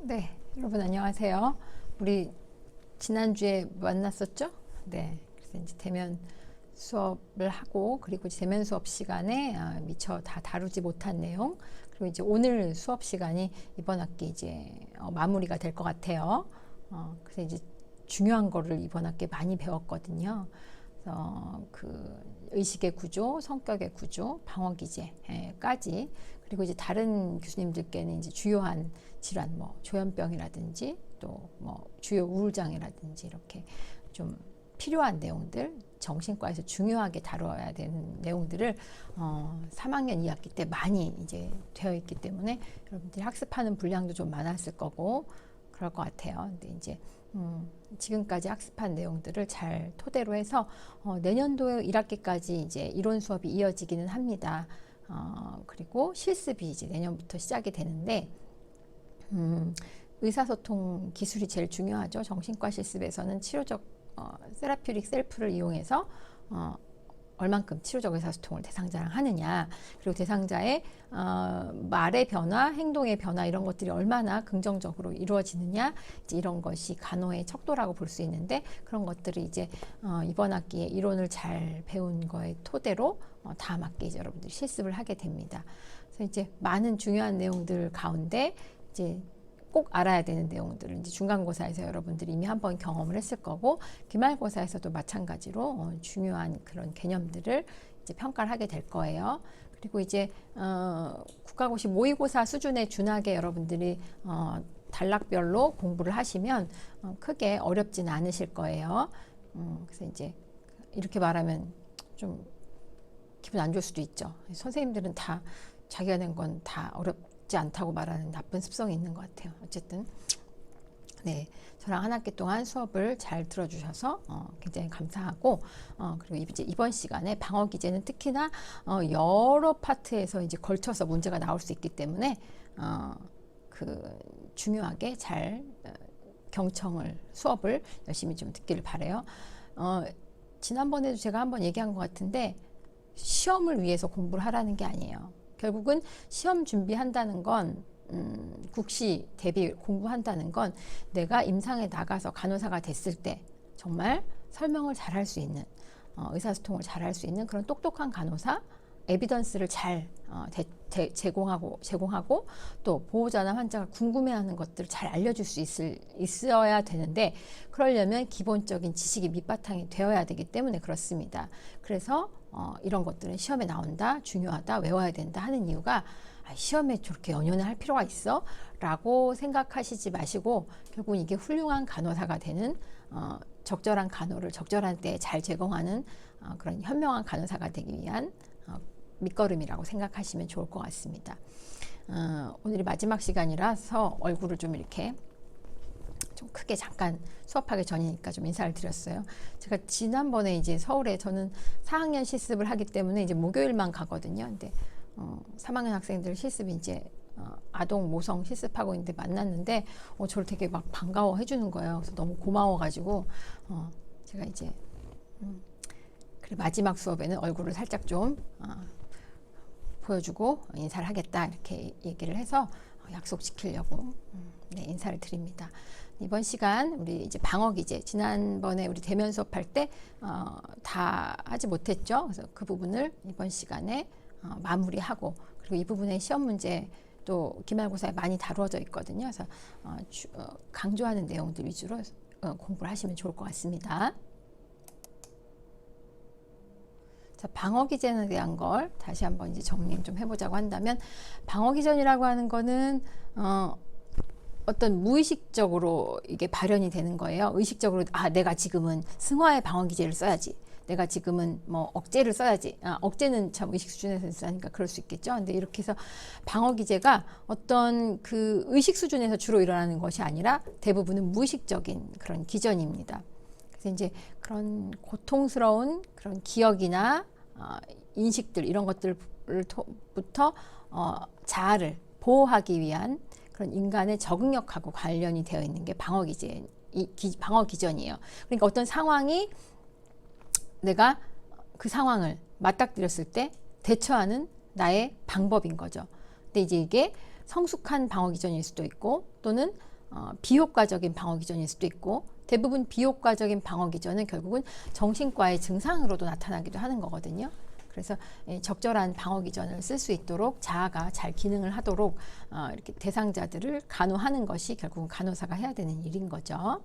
네, 여러분 안녕하세요. 우리 지난주에 만났었죠? 네, 그래서 이제 대면 수업을 하고 그리고 대면 수업 시간에 미처 다 다루지 못한 내용 그리고 이제 오늘 수업 시간이 이번 학기 이제 마무리가 될 것 같아요. 그래서 이제 중요한 거를 이번 학기에 많이 배웠거든요. 그래서 그 의식의 구조, 성격의 구조, 방어 기제까지 그리고 이제 다른 교수님들께는 이제 주요한 질환, 뭐 조현병이라든지 또 뭐 주요 우울장애라든지 이렇게 좀 필요한 내용들, 정신과에서 중요하게 다뤄야 되는 내용들을 3학년 2학기 때 많이 이제 되어 있기 때문에 여러분들이 학습하는 분량도 좀 많았을 거고 그럴 것 같아요. 근데 이제 지금까지 학습한 내용들을 잘 토대로 해서 내년도 1학기까지 이제 이론 수업이 이어지기는 합니다. 그리고 실습이 이제 내년부터 시작이 되는데 의사소통 기술이 제일 중요하죠. 정신과 실습에서는 치료적 세라퓨릭 셀프를 이용해서 얼만큼 치료적 의사소통을 대상자랑 하느냐, 그리고 대상자의 말의 변화, 행동의 변화 이런 것들이 얼마나 긍정적으로 이루어지느냐, 이제 이런 것이 간호의 척도라고 볼 수 있는데 그런 것들이 이제 이번 학기에 이론을 잘 배운 거에 토대로 다음 학기에 이제 여러분들이 실습을 하게 됩니다. 그래서 이제 많은 중요한 내용들 가운데 이제 꼭 알아야 되는 내용들을 이제 중간고사에서 여러분들이 이미 한번 경험을 했을 거고 기말고사에서도 마찬가지로 중요한 그런 개념들을 이제 평가를 하게 될 거예요. 그리고 이제 국가고시 모의고사 수준에 준하게 여러분들이 단락별로 공부를 하시면 크게 어렵지는 않으실 거예요. 그래서 이제 이렇게 말하면 좀 기분 안 좋을 수도 있죠. 선생님들은 다 자기가 낸 건 다 어렵지 않다고 말하는 나쁜 습성이 있는 것 같아요. 어쨌든 네, 저랑 한 학기 동안 수업을 잘 들어주셔서 굉장히 감사하고 그리고 이제 이번 시간에 방어 기제는 특히나 여러 파트에서 이제 걸쳐서 문제가 나올 수 있기 때문에 그 중요하게 잘 경청을 수업을 열심히 좀 듣기를 바래요. 지난번에도 제가 한번 얘기한 것 같은데 시험을 위해서 공부를 하라는 게 아니에요. 결국은 시험 준비한다는 건 국시 대비 공부한다는 건 내가 임상에 나가서 간호사가 됐을 때 정말 설명을 잘할 수 있는 의사소통을 잘할 수 있는 그런 똑똑한 간호사, 에비던스를 잘 제공하고 또 보호자나 환자가 궁금해하는 것들을 잘 알려줄 수 있어야 되는데 그러려면 기본적인 지식이 밑바탕이 되어야 되기 때문에 그렇습니다. 그래서 이런 것들은 시험에 나온다, 중요하다, 외워야 된다 하는 이유가 시험에 저렇게 연연을 할 필요가 있어? 라고 생각하시지 마시고 결국 이게 훌륭한 간호사가 되는 적절한 간호를 적절한 때에 잘 제공하는 그런 현명한 간호사가 되기 위한 밑거름이라고 생각하시면 좋을 것 같습니다. 오늘이 마지막 시간이라서 얼굴을 좀 이렇게 좀 크게 잠깐 수업하기 전이니까 좀 인사를 드렸어요. 제가 지난번에 이제 서울에 저는 4학년 실습을 하기 때문에 이제 목요일만 가거든요. 근데 3학년 학생들 실습이 이제 아동 모성 실습하고 있는데 만났는데 저를 되게 막 반가워해 주는 거예요. 그래서 너무 고마워가지고 제가 이제 그래 마지막 수업에는 얼굴을 살짝 좀 보여주고 인사를 하겠다 이렇게 얘기를 해서 약속지키려고 네, 인사를 드립니다. 이번 시간 우리 이제 방어 기제 지난번에 우리 대면 수업할 때 다 하지 못했죠. 그래서 그 부분을 이번 시간에 마무리하고 그리고 이 부분의 시험 문제 또 기말고사에 많이 다루어져 있거든요. 그래서 강조하는 내용들 위주로 공부를 하시면 좋을 것 같습니다. 자, 방어 기전에 대한 걸 다시 한번 이제 정리 좀 해보자고 한다면 방어 기전이라고 하는 거는 어떤 무의식적으로 이게 발현이 되는 거예요. 의식적으로 내가 지금은 승화의 방어 기제를 써야지. 내가 지금은 뭐 억제를 써야지. 억제는 참 의식 수준에서 쓰니까 그럴 수 있겠죠. 근데 이렇게 해서 방어 기제가 어떤 그 의식 수준에서 주로 일어나는 것이 아니라 대부분은 무의식적인 그런 기전입니다. 그래서 이제 그런 고통스러운 그런 기억이나 인식들 이런 것들부터 자아를 보호하기 위한 그런 인간의 적응력하고 관련이 되어 있는 게 방어 기전이에요. 그러니까 어떤 상황이 내가 그 상황을 맞닥뜨렸을 때 대처하는 나의 방법인 거죠. 근데 이제 이게 성숙한 방어 기전일 수도 있고 또는 비효과적인 방어 기전일 수도 있고, 대부분 비효과적인 방어 기전은 결국은 정신과의 증상으로도 나타나기도 하는 거거든요. 그래서 적절한 방어 기전을 쓸 수 있도록 자아가 잘 기능을 하도록 이렇게 대상자들을 간호하는 것이 결국은 간호사가 해야 되는 일인 거죠.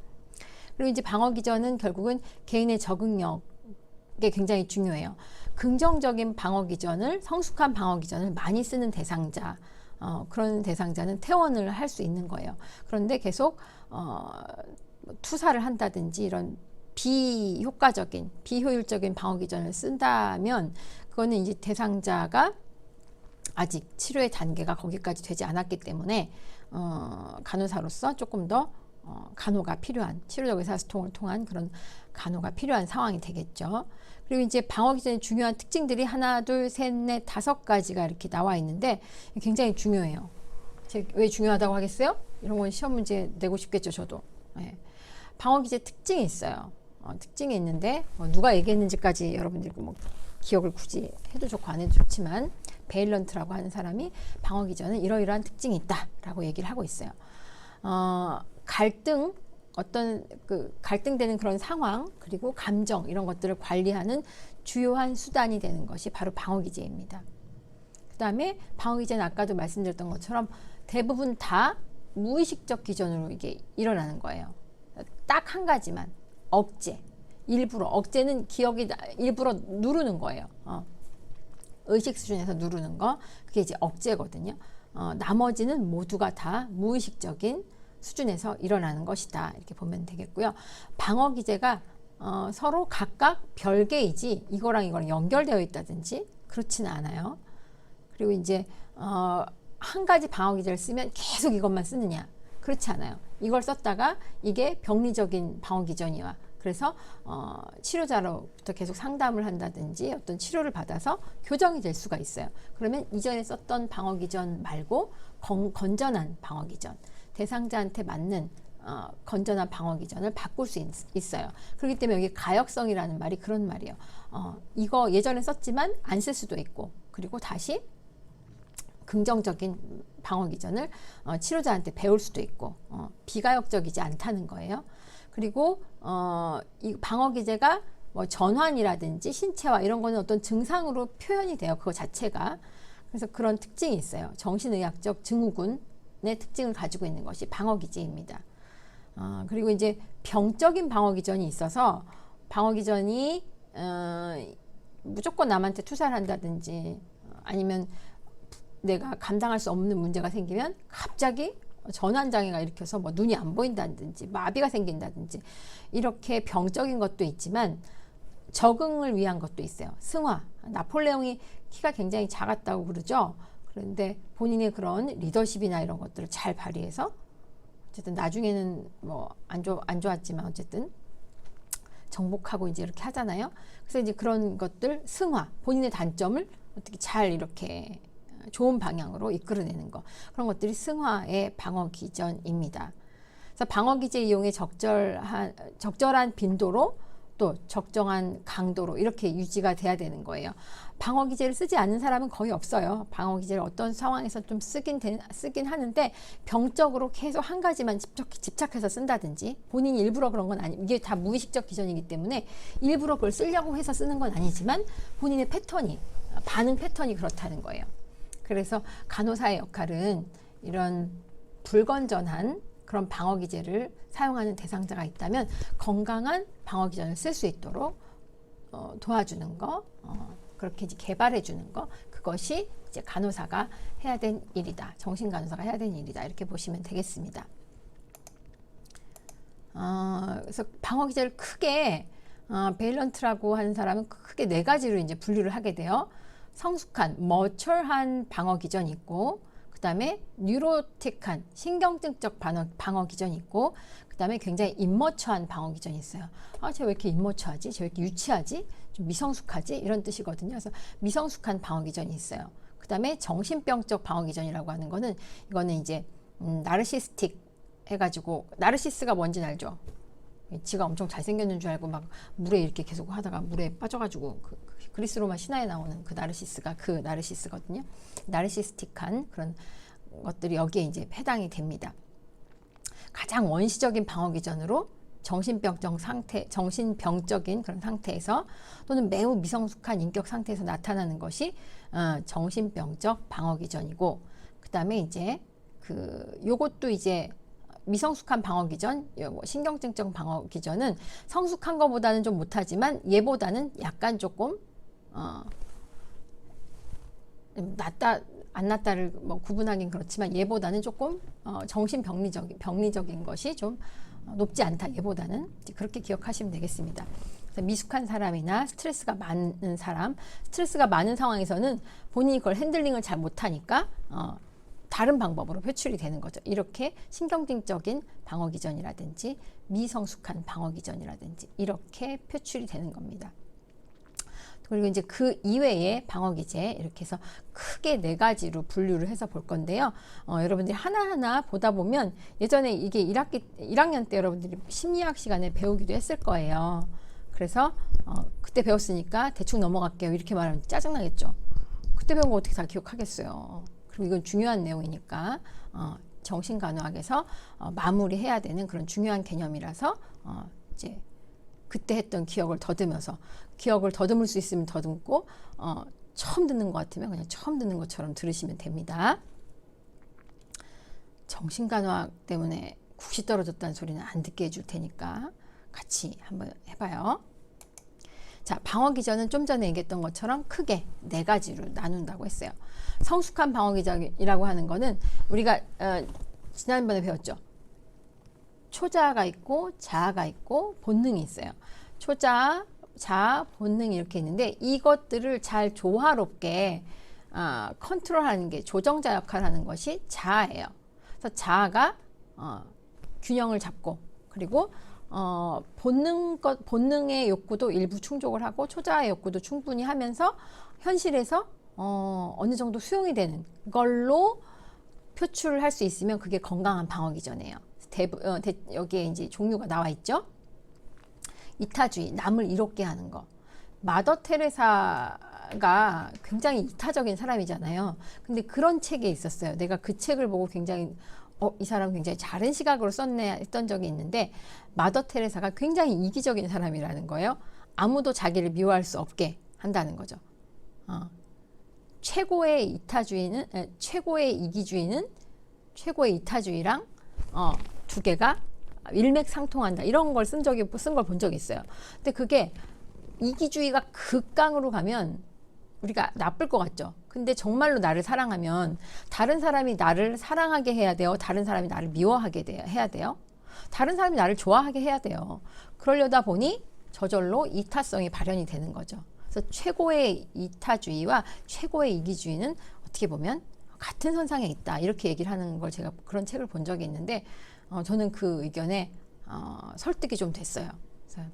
그리고 이제 방어 기전은 결국은 개인의 적응력에 굉장히 중요해요. 긍정적인 방어 기전을, 성숙한 방어 기전을 많이 쓰는 대상자, 그런 대상자는 퇴원을 할 수 있는 거예요. 그런데 계속 투사를 한다든지 이런 비효과적인, 비효율적인 방어 기전을 쓴다면 그거는 이제 대상자가 아직 치료의 단계가 거기까지 되지 않았기 때문에 간호사로서 조금 더 간호가 필요한, 치료적 의사소통을 통한 그런 간호가 필요한 상황이 되겠죠. 그리고 이제 방어 기전의 중요한 특징들이 하나, 둘, 셋, 넷, 5가지가 이렇게 나와 있는데 굉장히 중요해요. 왜 중요하다고 하겠어요? 이런 건 시험 문제 내고 싶겠죠, 저도. 네. 방어 기제 특징이 있어요. 특징이 있는데 누가 얘기했는지까지 여러분들이 뭐 기억을 굳이 해도 좋고 안 해도 좋지만, 베일런트라고 하는 사람이 방어 기전은 이러이러한 특징이 있다라고 얘기를 하고 있어요. 갈등, 어떤 갈등되는 그런 상황, 그리고 감정, 이런 것들을 관리하는 주요한 수단이 되는 것이 바로 방어 기제입니다. 그 다음에 방어 기제는 아까도 말씀드렸던 것처럼 대부분 다 무의식적 기전으로 이게 일어나는 거예요. 딱 한 가지만, 억제, 일부러, 억제는 기억이 일부러 누르는 거예요. 의식 수준에서 누르는 거, 그게 이제 억제거든요. 나머지는 모두가 다 무의식적인 수준에서 일어나는 것이다, 이렇게 보면 되겠고요. 방어 기제가 서로 각각 별개이지 이거랑 이거랑 연결되어 있다든지 그렇지는 않아요. 그리고 이제 한 가지 방어 기제를 쓰면 계속 이것만 쓰느냐, 그렇지 않아요. 이걸 썼다가 이게 병리적인 방어 기전이와, 그래서 치료자로부터 계속 상담을 한다든지 어떤 치료를 받아서 교정이 될 수가 있어요. 그러면 이전에 썼던 방어 기전 말고 건전한 방어 기전, 대상자한테 맞는 건전한 방어 기전을 바꿀 수 있어요. 그렇기 때문에 여기 가역성이라는 말이 그런 말이에요. 이거 예전에 썼지만 안 쓸 수도 있고, 그리고 다시 긍정적인 방어 기전을 치료자한테 배울 수도 있고, 비가역적이지 않다는 거예요. 그리고 이 방어 기제가 뭐 전환이라든지 신체화 이런 거는 어떤 증상으로 표현이 돼요. 그거 자체가. 그래서 그런 특징이 있어요. 정신의학적 증후군의 특징을 가지고 있는 것이 방어 기제입니다. 그리고 이제 병적인 방어 기전이 있어서, 방어 기전이 무조건 남한테 투사를 한다든지 아니면 내가 감당할 수 없는 문제가 생기면 갑자기 전환장애가 일으켜서 뭐 눈이 안 보인다든지 마비가 생긴다든지, 이렇게 병적인 것도 있지만 적응을 위한 것도 있어요. 승화, 나폴레옹이 키가 굉장히 작았다고 그러죠. 그런데 본인의 그런 리더십이나 이런 것들을 잘 발휘해서 어쨌든 나중에는 뭐 안 좋았지만 어쨌든 정복하고 이제 이렇게 하잖아요. 그래서 이제 그런 것들, 승화, 본인의 단점을 어떻게 잘 이렇게 좋은 방향으로 이끌어내는 거, 그런 것들이 승화의 방어 기전입니다. 그래서 방어 기제 이용의 적절한 빈도로 또 적정한 강도로 이렇게 유지가 돼야 되는 거예요. 방어 기제를 쓰지 않는 사람은 거의 없어요. 방어 기제를 어떤 상황에서 좀 쓰긴 하는데, 병적으로 계속 한 가지만 집착해서 쓴다든지, 본인이 일부러 그런 건 아니, 이게 다 무의식적 기전이기 때문에 일부러 그걸 쓰려고 해서 쓰는 건 아니지만 본인의 패턴이, 반응 패턴이 그렇다는 거예요. 그래서 간호사의 역할은 이런 불건전한 그런 방어 기제를 사용하는 대상자가 있다면 건강한 방어 기전을 쓸 수 있도록 도와주는 거, 그렇게 이제 개발해 주는 거, 그것이 이제 간호사가 해야 될 일이다. 정신 간호사가 해야 될 일이다. 이렇게 보시면 되겠습니다. 그래서 방어 기제를 크게 베일런트라고 하는 사람은 크게 4가지로 이제 분류를 하게 돼요. 성숙한, 머처한 방어 기전이 있고, 그 다음에 뉴로틱한, 신경증적 방어 기전이 있고, 그 다음에 굉장히 임머처한 방어 기전이 있어요. 쟤 왜 이렇게 임머처하지? 쟤 왜 이렇게 유치하지? 좀 미성숙하지? 이런 뜻이거든요. 그래서 미성숙한 방어 기전이 있어요. 그 다음에 정신병적 방어 기전이라고 하는 거는, 이거는 이제 나르시스틱 해가지고, 나르시스가 뭔지 알죠? 지가 엄청 잘생겼는 줄 알고 막 물에 이렇게 계속 하다가 물에 빠져가지고 그리스 로마 신화에 나오는 그 나르시스가 그 나르시스거든요. 나르시스틱한 그런 것들이 여기에 이제 해당이 됩니다. 가장 원시적인 방어 기전으로 정신병적인 그런 상태에서 또는 매우 미성숙한 인격 상태에서 나타나는 것이 정신병적 방어 기전이고, 그 다음에 이제 요것도 이제 미성숙한 방어 기전, 신경증적 방어 기전은 성숙한 것보다는 좀 못하지만 얘보다는 약간 조금 낫다 안 낫다를 뭐 구분하긴 그렇지만 얘보다는 조금 병리적인 것이 좀 높지 않다. 얘보다는 그렇게 기억하시면 되겠습니다. 그래서 미숙한 사람이나 스트레스가 많은 사람, 스트레스가 많은 상황에서는 본인이 그걸 핸들링을 잘 못하니까 다른 방법으로 표출이 되는 거죠. 이렇게 신경증적인 방어기전이라든지 미성숙한 방어기전이라든지 이렇게 표출이 되는 겁니다. 그리고 이제 그 이외의 방어기제 이렇게 해서 크게 4가지로 분류를 해서 볼 건데요. 여러분들이 하나하나 보다 보면 예전에 이게 1학년 때 여러분들이 심리학 시간에 배우기도 했을 거예요. 그래서 그때 배웠으니까 대충 넘어갈게요. 이렇게 말하면 짜증나겠죠. 그때 배운 거 어떻게 다 기억하겠어요. 그리고 이건 중요한 내용이니까 정신간호학에서 마무리해야 되는 그런 중요한 개념이라서 이제 그때 했던 기억을 더듬어서 기억을 더듬을 수 있으면 더듬고 처음 듣는 것 같으면 그냥 처음 듣는 것처럼 들으시면 됩니다. 정신간호학 때문에 국시 떨어졌다는 소리는 안 듣게 해줄 테니까 같이 한번 해봐요. 자, 방어기전은 좀 전에 얘기했던 것처럼 크게 4가지로 나눈다고 했어요. 성숙한 방어기전이라고 하는 거는 우리가 지난번에 배웠죠. 초자아가 있고 자아가 있고 본능이 있어요. 초자아, 자아, 본능이 이렇게 있는데 이것들을 잘 조화롭게 컨트롤하는 게 조정자 역할을 하는 것이 자아예요. 그래서 자아가 균형을 잡고 그리고 본능의 욕구도 일부 충족을 하고 초자아의 욕구도 충분히 하면서 현실에서 어느 정도 수용이 되는 걸로 표출을 할 수 있으면 그게 건강한 방어기전이에요. 여기에 이제 종류가 나와 있죠. 이타주의, 남을 이롭게 하는 거. 마더 테레사가 굉장히 이타적인 사람이잖아요. 근데 그런 책이 있었어요. 내가 그 책을 보고 굉장히 이 사람 굉장히 다른 시각으로 썼네 했던 적이 있는데 마더 테레사가 굉장히 이기적인 사람이라는 거예요. 아무도 자기를 미워할 수 없게 한다는 거죠. 최고의 이기주의는 최고의 이타주의랑 두 개가 일맥상통한다. 이런 걸 쓴 걸 본 적이 있어요. 근데 그게 이기주의가 극강으로 가면 우리가 나쁠 것 같죠. 근데 정말로 나를 사랑하면 다른 사람이 나를 사랑하게 해야 돼요. 다른 사람이 나를 미워하게 해야 돼요. 다른 사람이 나를 좋아하게 해야 돼요. 그러려다 보니 저절로 이타성이 발현이 되는 거죠. 그래서 최고의 이타주의와 최고의 이기주의는 어떻게 보면 같은 선상에 있다. 이렇게 얘기를 하는 걸 제가 그런 책을 본 적이 있는데 저는 그 의견에 설득이 좀 됐어요. 그래서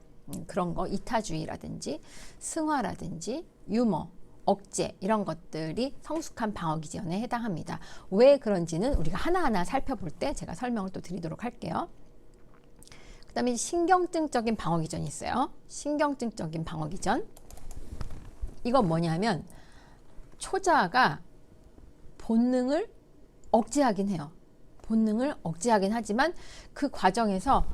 그런 거 이타주의라든지 승화라든지 유머, 억제 이런 것들이 성숙한 방어기전에 해당합니다. 왜 그런지는 우리가 하나하나 살펴볼 때 제가 설명을 또 드리도록 할게요. 그 다음에 신경증적인 방어기전이 있어요. 신경증적인 방어기전. 이건 뭐냐면 초자아가 본능을 억제하긴 해요. 본능을 억제하긴 하지만 그 과정에서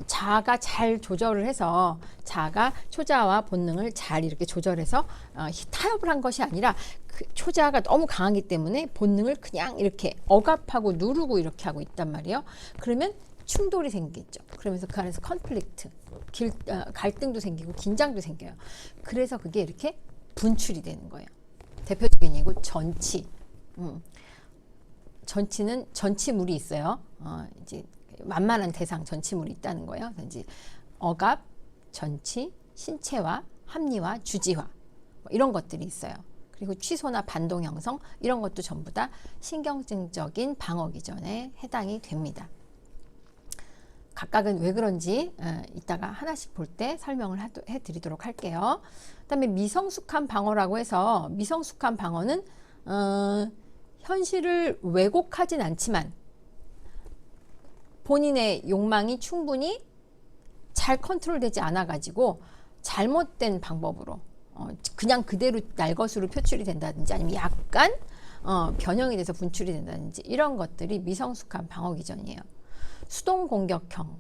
자아가 잘 조절을 해서 자아가 초자아와 본능을 잘 이렇게 조절해서 타협을 한 것이 아니라 그 초자아가 너무 강하기 때문에 본능을 그냥 이렇게 억압하고 누르고 이렇게 하고 있단 말이에요. 그러면 충돌이 생기겠죠. 그러면서 그 안에서 컨플릭트, 갈등도 생기고 긴장도 생겨요. 그래서 그게 이렇게 분출이 되는 거예요. 대표적인 예고 전치. 전치는 전치물이 있어요. 이제 만만한 대상 전치물이 있다는 거예요. 이제 억압, 전치, 신체화, 합리화, 주지화 뭐 이런 것들이 있어요. 그리고 취소나 반동 형성 이런 것도 전부 다 신경증적인 방어기전에 해당이 됩니다. 각각은 왜 그런지 이따가 하나씩 볼 때 설명을 해드리도록 할게요. 그다음에 미성숙한 방어라고 해서 미성숙한 방어는 현실을 왜곡하진 않지만 본인의 욕망이 충분히 잘 컨트롤되지 않아 가지고 잘못된 방법으로 그냥 그대로 날것으로 표출이 된다든지 아니면 약간 변형이 돼서 분출이 된다든지 이런 것들이 미성숙한 방어기전이에요. 수동 공격형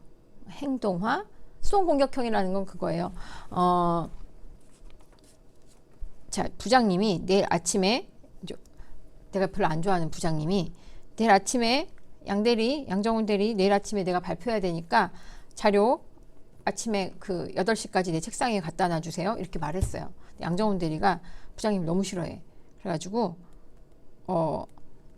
행동화. 수동 공격형이라는 건 그거예요. 자, 부장님이 내일 아침에, 내가 별로 안 좋아하는 부장님이 내일 아침에 양정훈 대리 내일 아침에 내가 발표해야 되니까 자료 아침에 그 8시까지 내 책상에 갖다 놔주세요. 이렇게 말했어요. 양정훈 대리가 부장님 너무 싫어해. 그래가지고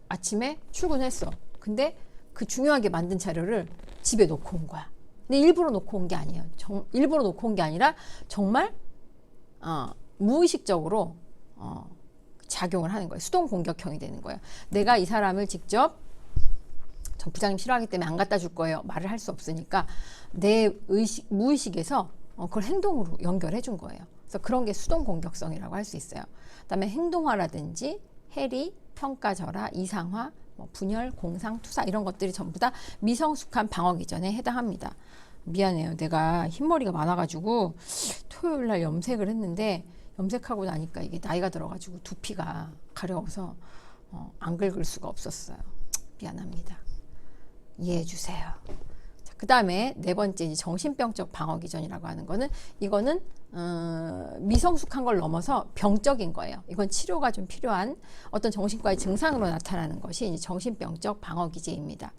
아침에 출근했어. 근데 그 중요하게 만든 자료를 집에 놓고 온 거야. 근데 일부러 놓고 온 게 아니에요. 일부러 놓고 온 게 아니라 정말 무의식적으로 작용을 하는 거예요. 수동 공격형이 되는 거예요. 내가 이 사람을 직접 전 부장님 싫어하기 때문에 안 갖다 줄 거예요. 말을 할 수 없으니까 내 무의식에서 그걸 행동으로 연결해 준 거예요. 그래서 그런 게 수동 공격성이라고 할 수 있어요. 그다음에 행동화라든지 해리, 평가절하, 이상화, 분열, 공상, 투사 이런 것들이 전부 다 미성숙한 방어 기전에 해당합니다. 미안해요. 내가 흰머리가 많아가지고 토요일 날 염색을 했는데 염색하고 나니까 이게 나이가 들어가지고 두피가 가려워서 안 긁을 수가 없었어요. 미안합니다. 이해해 주세요. 그 다음에 네 번째 정신병적 방어 기전이라고 하는 거는 이거는 미성숙한 걸 넘어서 병적인 거예요. 이건 치료가 좀 필요한 어떤 정신과의 증상으로 나타나는 것이 이제 정신병적 방어 기제입니다.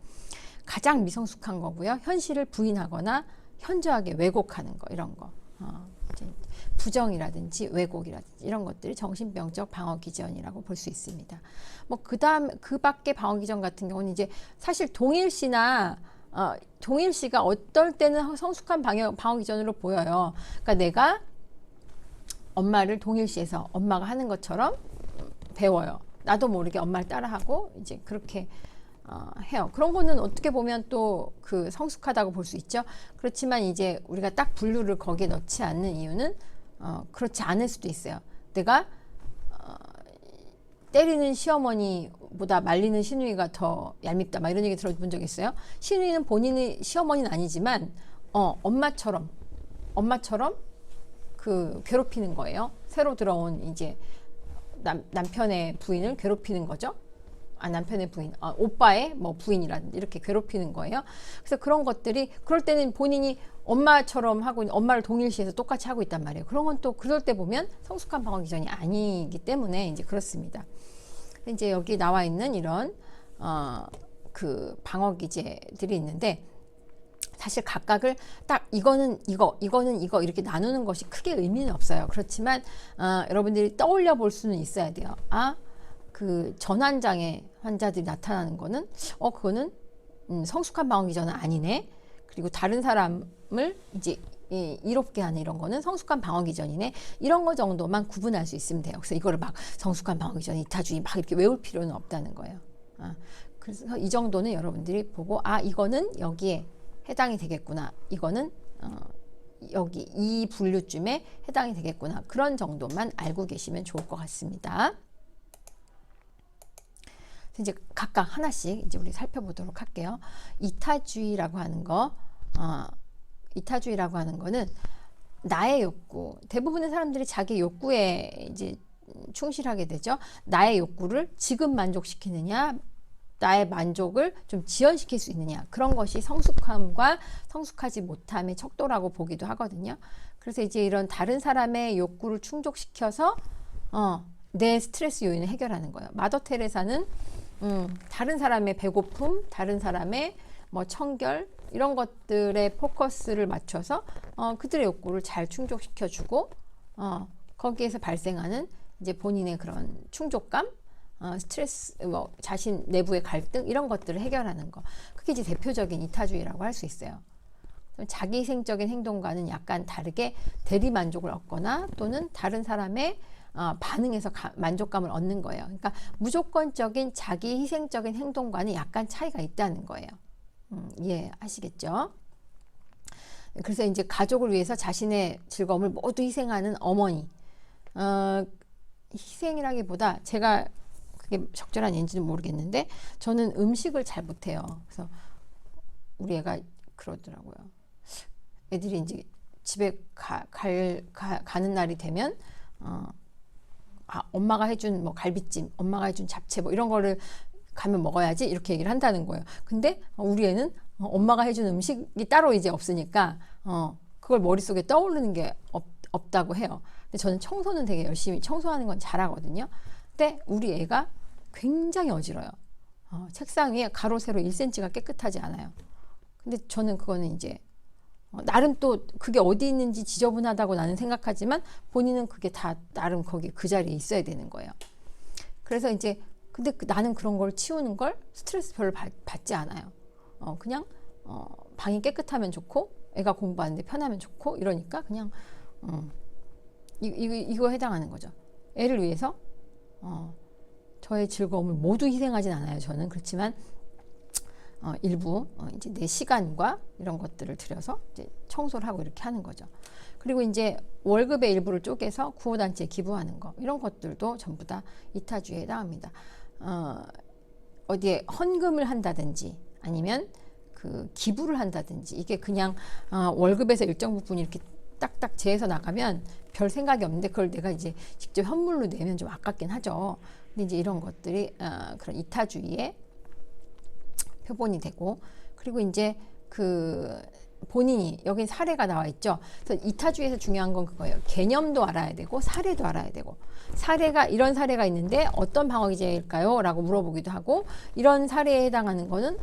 가장 미성숙한 거고요. 현실을 부인하거나 현저하게 왜곡하는 거 이런 거. 부정이라든지 왜곡이라든지 이런 것들이 정신병적 방어 기전이라고 볼 수 있습니다. 그다음 그 밖에 방어 기전 같은 경우는 이제 사실 동일시가 어떨 때는 성숙한 방어 기전으로 보여요. 그러니까 내가 엄마를 동일시해서 엄마가 하는 것처럼 배워요. 나도 모르게 엄마를 따라하고 이제 그렇게 해요. 그런 거는 어떻게 보면 또 그 성숙하다고 볼 수 있죠. 그렇지만 이제 우리가 딱 분류를 거기에 넣지 않는 이유는 그렇지 않을 수도 있어요. 내가 때리는 시어머니보다 말리는 시누이가 더 얄밉다 막 이런 얘기 들어본 적 있어요. 시누이는 본인의 시어머니는 아니지만 엄마처럼 그 괴롭히는 거예요. 새로 들어온 이제 남편의 부인을 괴롭히는 거죠. 남편의 부인, 오빠의 부인이라든지 이렇게 괴롭히는 거예요. 그래서 그런 것들이 그럴 때는 본인이 엄마처럼 하고 엄마를 동일시해서 똑같이 하고 있단 말이에요. 그런 건 또 그럴 때 보면 성숙한 방어 기전이 아니기 때문에 이제 그렇습니다. 이제 여기 나와 있는 이런 그 방어 기제들이 있는데 사실 각각을 딱 이거는 이거 이렇게 나누는 것이 크게 의미는 없어요. 그렇지만 여러분들이 떠올려 볼 수는 있어야 돼요. 그 전환장애 환자들이 나타나는 거는 그거는 성숙한 방어 기전은 아니네. 그리고 다른 사람을 이제 이롭게 하는 이런 거는 성숙한 방어 기전이네. 이런 거 정도만 구분할 수 있으면 돼요. 그래서 이거를 막 성숙한 방어 기전, 이타주의 막 이렇게 외울 필요는 없다는 거예요. 그래서 이 정도는 여러분들이 보고 이거는 여기에 해당이 되겠구나. 이거는 여기 이 분류쯤에 해당이 되겠구나. 그런 정도만 알고 계시면 좋을 것 같습니다. 이제 각각 하나씩 이제 우리 살펴보도록 할게요. 이타주의라고 하는 거, 이타주의라고 하는 거는 나의 욕구. 대부분의 사람들이 자기 욕구에 이제 충실하게 되죠. 나의 욕구를 지금 만족시키느냐, 나의 만족을 좀 지연시킬 수 있느냐. 그런 것이 성숙함과 성숙하지 못함의 척도라고 보기도 하거든요. 그래서 이제 이런 다른 사람의 욕구를 충족시켜서 내 스트레스 요인을 해결하는 거예요. 마더 테레사는 다른 사람의 배고픔, 다른 사람의 청결 이런 것들에 포커스를 맞춰서 그들의 욕구를 잘 충족시켜주고 거기에서 발생하는 이제 본인의 그런 충족감, 스트레스, 자신 내부의 갈등 이런 것들을 해결하는 거. 그게 이제 대표적인 이타주의라고 할 수 있어요. 자기희생적인 행동과는 약간 다르게 대리 만족을 얻거나 또는 다른 사람의 반응에서 만족감을 얻는 거예요. 그러니까 무조건적인 자기 희생적인 행동과는 약간 차이가 있다는 거예요. 이해하시겠죠? 그래서 이제 가족을 위해서 자신의 즐거움을 모두 희생하는 어머니. 희생이라기보다 제가 그게 적절한 얘기인지는 모르겠는데 저는 음식을 잘 못해요. 그래서 우리 애가 그러더라고요. 애들이 이제 집에 가는 날이 되면 엄마가 해준 갈비찜, 엄마가 해준 잡채 이런 거를 가면 먹어야지 이렇게 얘기를 한다는 거예요. 근데 우리 애는 엄마가 해준 음식이 따로 이제 없으니까 그걸 머릿속에 떠오르는 게 없다고 해요. 근데 저는 청소는 되게 열심히 청소하는 건 잘하거든요. 근데 우리 애가 굉장히 어지러요. 책상 위에 가로 세로 1cm가 깨끗하지 않아요. 근데 저는 그거는 이제 나름 또 그게 어디 있는지 지저분하다고 나는 생각하지만 본인은 그게 다 나름 거기 그 자리에 있어야 되는 거예요. 그래서 이제 근데 나는 그런 걸 치우는 걸 스트레스 별로 받지 않아요. 그냥 방이 깨끗하면 좋고 애가 공부하는데 편하면 좋고 이러니까 그냥 이거 해당하는 거죠. 애를 위해서 저의 즐거움을 모두 희생하진 않아요. 저는 그렇지만 일부 이제 내 시간과 이런 것들을 들여서 이제 청소를 하고 이렇게 하는 거죠. 그리고 이제 월급의 일부를 쪼개서 구호단체에 기부하는 거 이런 것들도 전부 다 이타주의에 해당합니다. 어디에 헌금을 한다든지 아니면 그 기부를 한다든지 이게 그냥 월급에서 일정 부분 이렇게 딱딱 재서 나가면 별 생각이 없는데 그걸 내가 이제 직접 현물로 내면 좀 아깝긴 하죠. 근데 이제 이런 것들이 그런 이타주의의 표본이 되고 그리고 이제 그 본인이 여기 사례가 나와 있죠. 그래서 이타주의에서 중요한 건 그거예요. 개념도 알아야 되고 사례도 알아야 되고 사례가 이런 사례가 있는데 어떤 방어기제일까요? 라고 물어보기도 하고 이런 사례에 해당하는 거는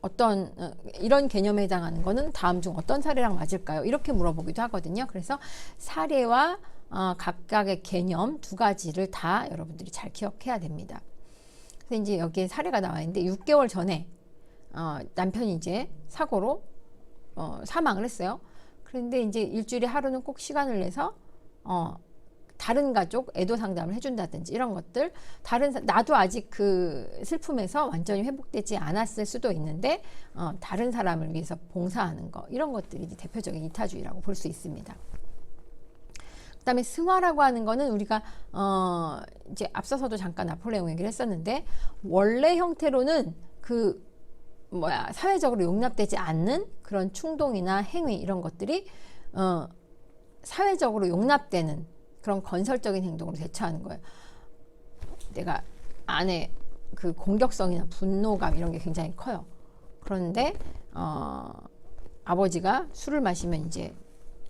어떤 이런 개념에 해당하는 거는 다음 중 어떤 사례랑 맞을까요? 이렇게 물어보기도 하거든요. 그래서 사례와 각각의 개념 두 가지를 다 여러분들이 잘 기억해야 됩니다. 그래서 이제 여기에 사례가 나와 있는데 6개월 전에 남편이 이제 사고로 사망을 했어요. 그런데 이제 일주일에 하루는 꼭 시간을 내서 다른 가족 애도 상담을 해준다든지 이런 것들 나도 아직 그 슬픔에서 완전히 회복되지 않았을 수도 있는데 다른 사람을 위해서 봉사하는 거 이런 것들이 이제 대표적인 이타주의라고 볼 수 있습니다. 그다음에 승화라고 하는 거는 우리가 이제 앞서서도 잠깐 나폴레옹 얘기를 했었는데 원래 형태로는 사회적으로 용납되지 않는 그런 충동이나 행위 이런 것들이 사회적으로 용납되는 그런 건설적인 행동으로 대처하는 거예요. 내가 안에 그 공격성이나 분노감 이런 게 굉장히 커요. 그런데 아버지가 술을 마시면 이제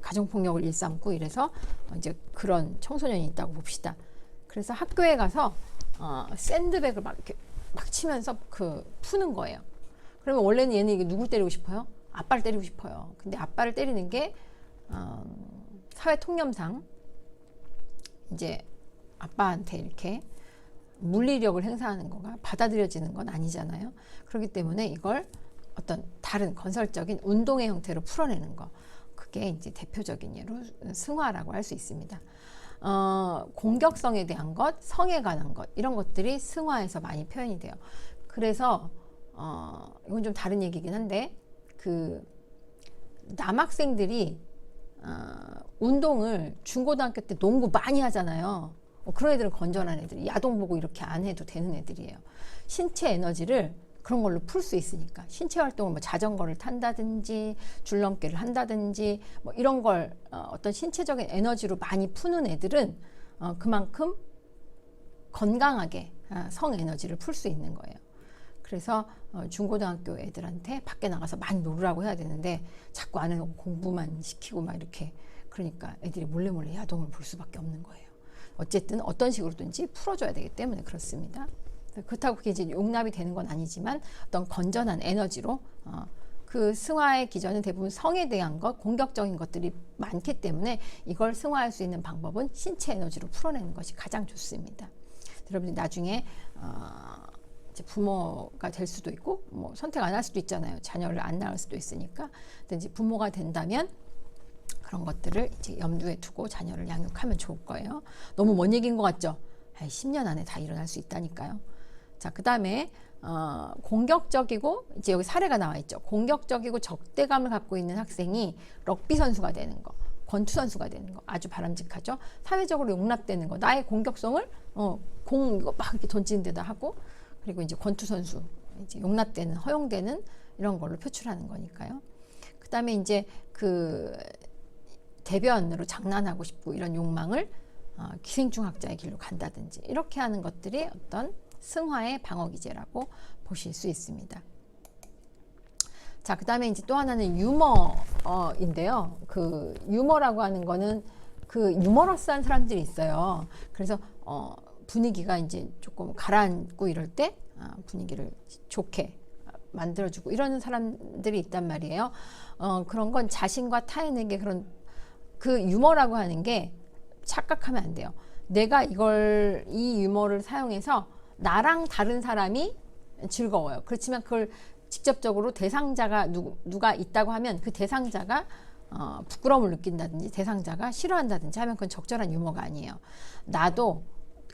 가정폭력을 일삼고 이래서 이제 그런 청소년이 있다고 봅시다. 그래서 학교에 가서 샌드백을 막 이렇게 막 치면서 푸는 거예요. 그러면 원래는 얘는 이게 누굴 때리고 싶어요? 아빠를 때리고 싶어요. 근데 아빠를 때리는 게 사회 통념상 이제 아빠한테 이렇게 물리력을 행사하는 거가 받아들여지는 건 아니잖아요. 그렇기 때문에 이걸 어떤 다른 건설적인 운동의 형태로 풀어내는 거 그게 이제 대표적인 예로 승화라고 할 수 있습니다. 공격성에 대한 것, 성에 관한 것 이런 것들이 승화에서 많이 표현이 돼요. 그래서 이건 좀 다른 얘기긴 한데 그 남학생들이 운동을 중고등학교 때 농구 많이 하잖아요. 그런 애들은 건전한 애들이 야동 보고 이렇게 안 해도 되는 애들이에요. 신체 에너지를 그런 걸로 풀 수 있으니까 신체 활동을 뭐 자전거를 탄다든지 줄넘기를 한다든지 뭐 이런 걸 어떤 신체적인 에너지로 많이 푸는 애들은 그만큼 건강하게 성 에너지를 풀 수 있는 거예요. 그래서 중고등학교 애들한테 밖에 나가서 많이 놀으라고 해야 되는데 자꾸 안 해놓고 공부만 시키고 막 이렇게 그러니까 애들이 몰래 야동을 볼 수밖에 없는 거예요. 어쨌든 어떤 식으로든지 풀어줘야 되기 때문에 그렇습니다. 그렇다고 그게 이제 용납이 되는 건 아니지만 어떤 건전한 에너지로 그 승화의 기전은 대부분 성에 대한 것, 공격적인 것들이 많기 때문에 이걸 승화할 수 있는 방법은 신체 에너지로 풀어내는 것이 가장 좋습니다. 여러분들 나중에 이제 부모가 될 수도 있고 뭐 선택 안 할 수도 있잖아요. 자녀를 안 낳을 수도 있으니까. 근데 이제 부모가 된다면 그런 것들을 이제 염두에 두고 자녀를 양육하면 좋을 거예요. 너무 먼 얘기인 것 같죠? 10년 안에 다 일어날 수 있다니까요. 자, 그 다음에 공격적이고 이제 여기 사례가 나와 있죠. 공격적이고 적대감을 갖고 있는 학생이 럭비 선수가 되는 거, 권투 선수가 되는 거 아주 바람직하죠. 사회적으로 용납되는 거, 나의 공격성을 공 이거 막 이렇게 던지는 데다 하고 그리고 이제 권투 선수 이제 용납되는 허용되는 이런 걸로 표출하는 거니까요. 그 다음에 이제 그 대변으로 장난하고 싶고 이런 욕망을 기생충 학자의 길로 간다든지 이렇게 하는 것들이 어떤 승화의 방어기제라고 보실 수 있습니다. 자, 그 다음에 이제 또 하나는 유머인데요. 그 유머라고 하는 거는 그 유머러스한 사람들이 있어요. 그래서 분위기가 이제 조금 가라앉고 이럴 때 분위기를 좋게 만들어주고 이러는 사람들이 있단 말이에요. 그런 건 자신과 타인에게 그런 그 유머라고 하는 게 착각하면 안 돼요. 내가 이 유머를 사용해서 나랑 다른 사람이 즐거워요. 그렇지만 그걸 직접적으로 대상자가 누가 있다고 하면 그 대상자가 부끄러움을 느낀다든지 대상자가 싫어한다든지 하면 그건 적절한 유머가 아니에요. 나도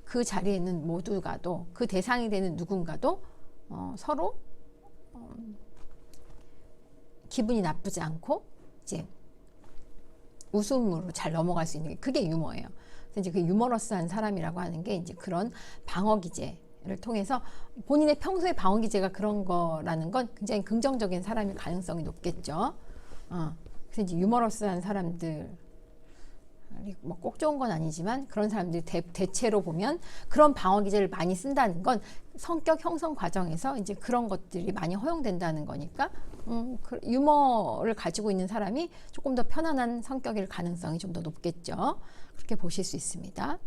그 자리에 있는 모두가도 그 대상이 되는 누군가도 서로 기분이 나쁘지 않고 이제 웃음으로 잘 넘어갈 수 있는 게 그게 유머예요. 그래서 이제 그 유머러스한 사람이라고 하는 게 이제 그런 방어 기제를 통해서 본인의 평소의 방어 기제가 그런 거라는 건 굉장히 긍정적인 사람일 가능성이 높겠죠. 그래서 이제 유머러스한 사람들 뭐 꼭 좋은 건 아니지만 그런 사람들이 대체로 보면 그런 방어 기제를 많이 쓴다는 건 성격 형성 과정에서 이제 그런 것들이 많이 허용된다는 거니까 유머를 가지고 있는 사람이 조금 더 편안한 성격일 가능성이 좀 더 높겠죠. 그렇게 보실 수 있습니다.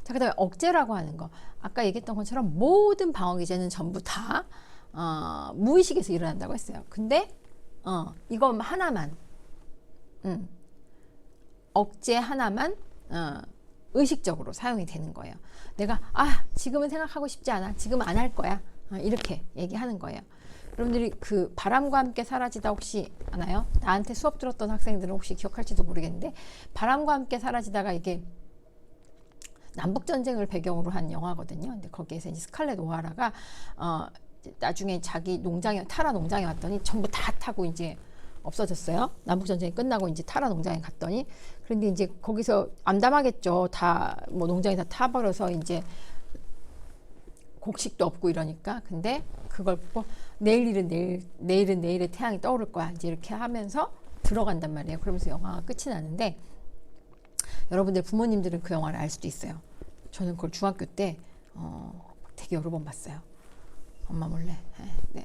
자, 그 다음에 억제라고 하는 거. 아까 얘기했던 것처럼 모든 방어 기제는 전부 다 무의식에서 일어난다고 했어요. 근데 이거 하나만 억제 하나만 의식적으로 사용이 되는 거예요. 내가 지금은 생각하고 싶지 않아. 지금은 안 할 거야. 이렇게 얘기하는 거예요. 여러분들이 그 바람과 함께 사라지다 혹시 아나요? 나한테 수업 들었던 학생들은 혹시 기억할지도 모르겠는데 바람과 함께 사라지다가 이게 남북전쟁을 배경으로 한 영화거든요. 근데 거기에서 이제 스칼렛 오하라가 나중에 자기 타라 농장에 왔더니 전부 다 타고 이제 없어졌어요. 남북전쟁이 끝나고 이제 타라 농장에 갔더니 그런데 이제 거기서 암담하겠죠. 다 뭐 농장이 다 타버려서 이제 곡식도 없고 이러니까. 근데 그걸 보고 내일은 내일의 태양이 떠오를 거야. 이제 이렇게 하면서 들어간단 말이에요. 그러면서 영화가 끝이 나는데 여러분들 부모님들은 그 영화를 알 수도 있어요. 저는 그걸 중학교 때 되게 여러 번 봤어요. 엄마 몰래. 네.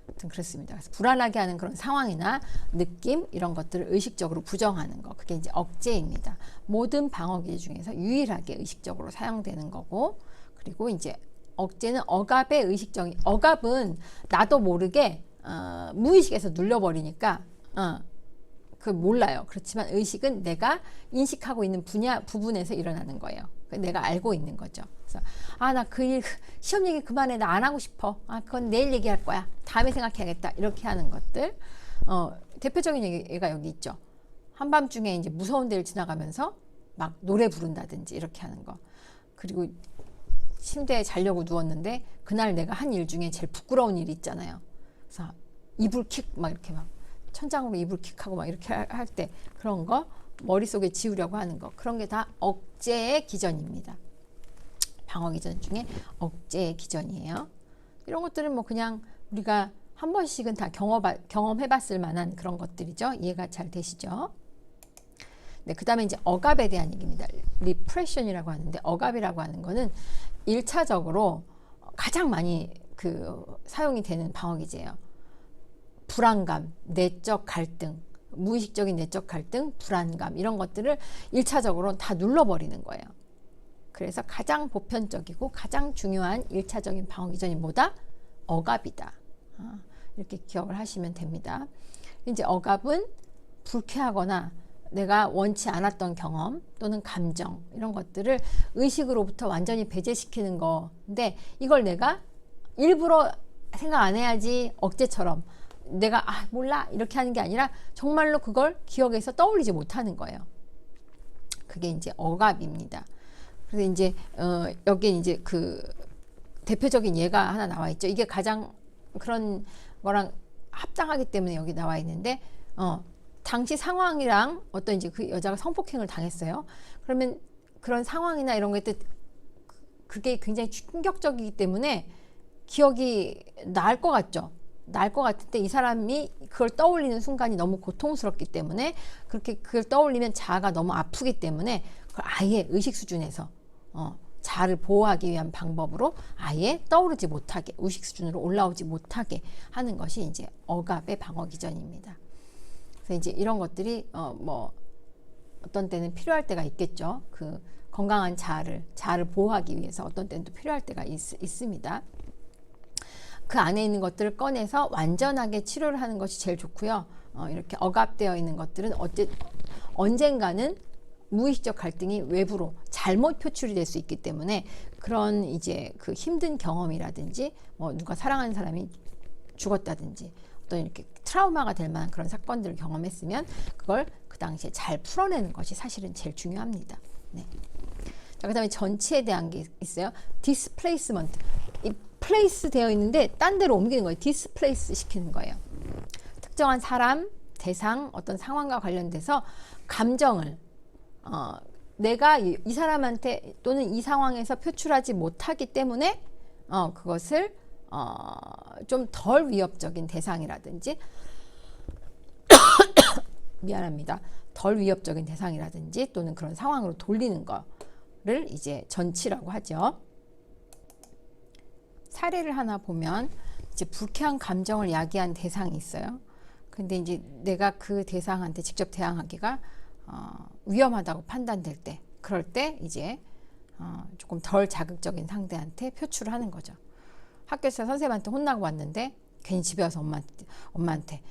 아무튼 그렇습니다. 그래서 불안하게 하는 그런 상황이나 느낌 이런 것들을 의식적으로 부정하는 거. 그게 이제 억제입니다. 모든 방어 기제 중에서 유일하게 의식적으로 사용되는 거고 그리고 이제 억제는 억압의 의식적인 억압은 나도 모르게 무의식에서 눌려버리니까 그 몰라요. 그렇지만 의식은 내가 인식하고 있는 부분에서 일어나는 거예요. 내가 알고 있는 거죠. 그래서 나 그 시험 얘기 그만해. 나 안 하고 싶어. 그건 내일 얘기할 거야. 다음에 생각해야겠다. 이렇게 하는 것들. 대표적인 얘기가 여기 있죠. 한밤중에 이제 무서운 데를 지나가면서 막 노래 부른다든지 이렇게 하는 거. 그리고 침대에 자려고 누웠는데 그날 내가 한 일 중에 제일 부끄러운 일이 있잖아요. 그래서 이불킥 막 이렇게 막 천장으로 이불킥하고 막 이렇게 할 때 그런 거 머릿속에 지우려고 하는 거 그런 게 다 억제의 기전입니다. 방어 기전 중에 억제의 기전이에요. 이런 것들은 뭐 그냥 우리가 한 번씩은 다 경험해 봤을 만한 그런 것들이죠. 이해가 잘 되시죠? 네, 그 다음에 이제 억압에 대한 얘기입니다. 리프레션이라고 하는데 억압이라고 하는 거는 1차적으로 가장 많이 사용이 되는 방어 기제예요. 불안감, 내적 갈등, 무의식적인 내적 갈등, 불안감 이런 것들을 1차적으로 다 눌러버리는 거예요. 그래서 가장 보편적이고 가장 중요한 1차적인 방어 기전이 뭐다? 억압이다. 이렇게 기억을 하시면 됩니다. 이제 억압은 불쾌하거나 내가 원치 않았던 경험 또는 감정 이런 것들을 의식으로부터 완전히 배제시키는 건데 이걸 내가 일부러 생각 안 해야지 억제처럼 내가 몰라 이렇게 하는 게 아니라 정말로 그걸 기억에서 떠올리지 못하는 거예요. 그게 이제 억압입니다. 그래서 이제 여기에 이제 그 대표적인 예가 하나 나와 있죠. 이게 가장 그런 거랑 합당하기 때문에 여기 나와 있는데 당시 상황이랑 어떤 이제 그 여자가 성폭행을 당했어요. 그러면 그런 상황이나 이런 거에 그게 굉장히 충격적이기 때문에 기억이 날 것 같죠. 날 것 같은데 이 사람이 그걸 떠올리는 순간이 너무 고통스럽기 때문에 그렇게 그걸 떠올리면 자아가 너무 아프기 때문에 그걸 아예 의식 수준에서 자아를 보호하기 위한 방법으로 아예 떠오르지 못하게, 의식 수준으로 올라오지 못하게 하는 것이 이제 억압의 방어 기전입니다. 그래서 이제 이런 것들이 뭐 어떤 때는 필요할 때가 있겠죠. 그 건강한 자아를 보호하기 위해서 어떤 때는 또 필요할 때가 있습니다. 그 안에 있는 것들을 꺼내서 완전하게 치료를 하는 것이 제일 좋고요. 이렇게 억압되어 있는 것들은 언젠가는 무의식적 갈등이 외부로 잘못 표출이 될 수 있기 때문에 그런 이제 그 힘든 경험이라든지 뭐 누가 사랑하는 사람이 죽었다든지 어떤 이렇게 트라우마가 될 만한 그런 사건들을 경험했으면 그걸 그 당시에 잘 풀어내는 것이 사실은 제일 중요합니다. 네. 자, 그다음에 전치에 대한 게 있어요. 디스플레이스먼트. 이 플레이스 되어 있는데 딴 데로 옮기는 거예요. 디스플레이스 시키는 거예요. 특정한 사람, 대상, 어떤 상황과 관련돼서 감정을 내가 이 사람한테 또는 이 상황에서 표출하지 못하기 때문에 그것을 좀 덜 위협적인 대상이라든지 미안합니다. 덜 위협적인 대상이라든지 또는 그런 상황으로 돌리는 거를 이제 전치라고 하죠. 사례를 하나 보면 이제 불쾌한 감정을 야기한 대상이 있어요. 근데 이제 내가 그 대상한테 직접 대항하기가 위험하다고 판단될 때, 그럴 때 이제 조금 덜 자극적인 상대한테 표출을 하는 거죠. 학교에서 선생님한테 혼나고 왔는데 괜히 집에 와서 엄마한테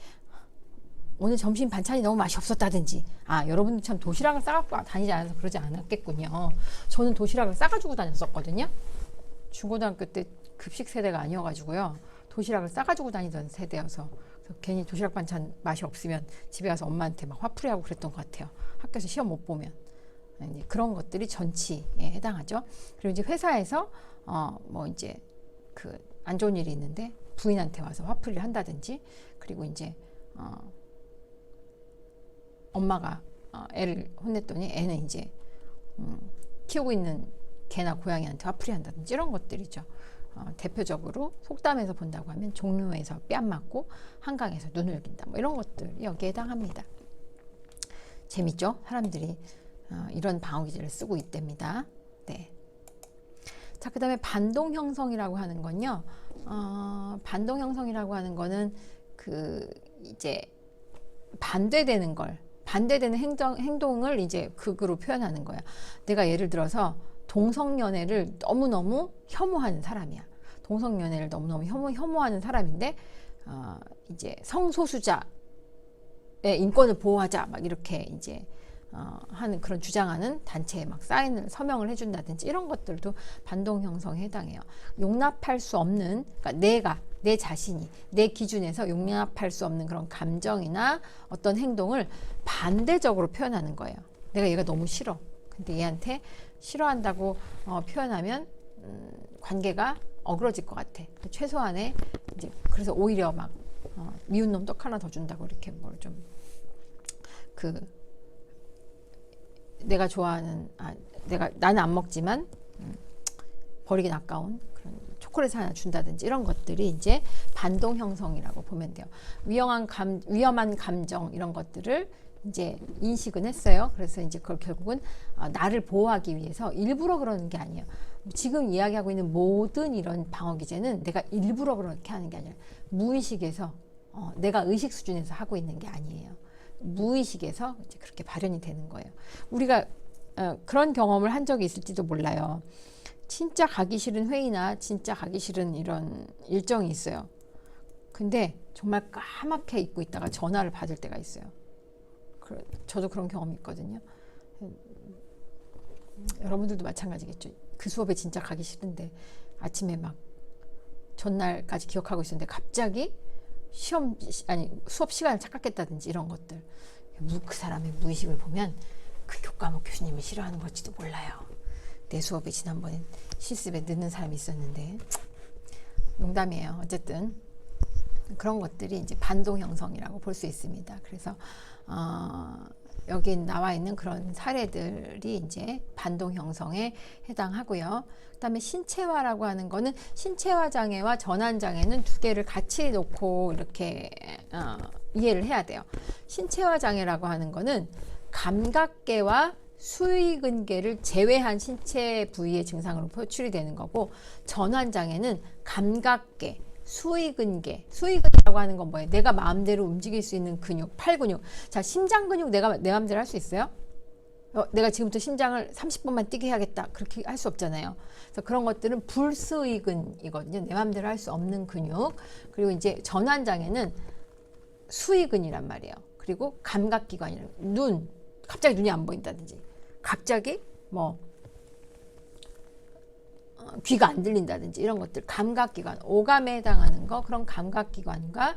오늘 점심 반찬이 너무 맛이 없었다든지, 여러분들 참 도시락을 싸갖고 다니지 않아서 그러지 않았겠군요. 저는 도시락을 싸가지고 다녔었거든요. 중고등학교 때 급식 세대가 아니어가지고요. 도시락을 싸가지고 다니던 세대여서 괜히 도시락 반찬 맛이 없으면 집에 가서 엄마한테 막 화풀이하고 그랬던 것 같아요. 학교에서 시험 못 보면. 그런 것들이 전치에 해당하죠. 그리고 이제 회사에서 뭐 이제 그 안 좋은 일이 있는데 부인한테 와서 화풀이를 한다든지, 그리고 이제 엄마가 애를 혼냈더니 애는 이제 키우고 있는 개나 고양이한테 화풀이 한다든지 이런 것들이죠. 대표적으로 속담에서 본다고 하면 종로에서 뺨 맞고 한강에서 눈을 여긴다, 뭐 이런 것들 여기에 해당합니다. 재밌죠? 사람들이 이런 방어 기제를 쓰고 있답니다. 네. 자, 그 다음에 반동 형성이라고 하는 건요. 반동 형성이라고 하는 거는 그 이제 반대되는 행동을 이제 극으로 표현하는 거야. 내가 예를 들어서 동성연애를 너무너무 혐오하는 사람이야. 동성연애를 너무너무 혐오하는 사람인데 이제 성소수자의 인권을 보호하자 막 이렇게 이제 하는 그런 주장하는 단체에 막 사인을 서명을 해준다든지 이런 것들도 반동 형성에 해당해요. 용납할 수 없는, 그러니까 내 자신이 내 기준에서 용납할 수 없는 그런 감정이나 어떤 행동을 반대적으로 표현하는 거예요. 내가 얘가 너무 싫어. 근데 얘한테 싫어한다고 표현하면 관계가 어그러질 것 같아. 최소한의 이제 그래서 오히려 막 미운 놈 떡 하나 더 준다고 이렇게 뭘 좀 내가 좋아하는 나는 안 먹지만 버리긴 아까운 그런 초콜릿 하나 준다든지 이런 것들이 이제 반동 형성이라고 보면 돼요. 위험한 감정 이런 것들을 이제 인식은 했어요. 그래서 이제 그걸 결국은 나를 보호하기 위해서 일부러 그러는 게 아니에요. 지금 이야기하고 있는 모든 이런 방어 기제는 내가 일부러 그렇게 하는 게 아니라 무의식에서 내가 의식 수준에서 하고 있는 게 아니에요. 무의식에서 이제 그렇게 발현이 되는 거예요. 우리가 그런 경험을 한 적이 있을지도 몰라요. 진짜 가기 싫은 회의나 진짜 가기 싫은 이런 일정이 있어요. 근데 정말 까맣게 잊고 있다가 전화를 받을 때가 있어요. 저도 그런 경험이 있거든요. 여러분들도 마찬가지겠죠. 그 수업에 진짜 가기 싫은데 아침에 막 전날까지 기억하고 있었는데 갑자기 수업 시간을 착각했다든지 이런 것들. 그 사람의 무의식을 보면 그 교과목 교수님이 싫어하는 걸지도 몰라요. 내 수업에 지난번에 실습에 늦는 사람이 있었는데 농담이에요. 어쨌든 그런 것들이 이제 반동 형성이라고 볼 수 있습니다. 그래서 여기 나와 있는 그런 사례들이 이제 반동 형성에 해당하고요. 그다음에 신체화라고 하는 거는 신체화 장애와 전환 장애는 두 개를 같이 놓고 이렇게 이해를 해야 돼요. 신체화 장애라고 하는 거는 감각계와 수의근개를 제외한 신체 부위의 증상으로 표출이 되는 거고, 전환장애는 감각계, 수의근이라고 하는 건 뭐예요? 내가 마음대로 움직일 수 있는 근육, 팔 근육. 자, 심장 근육 내가 내 마음대로 할 수 있어요? 내가 지금부터 심장을 30번만 뛰게 해야겠다. 그렇게 할 수 없잖아요. 그래서 그런 것들은 불수의근이거든요. 내 마음대로 할 수 없는 근육. 그리고 이제 전환장애는 수의근이란 말이에요. 그리고 감각기관이란, 갑자기 눈이 안 보인다든지, 갑자기 귀가 안 들린다든지, 이런 것들, 감각기관, 오감에 해당하는 거, 그런 감각기관과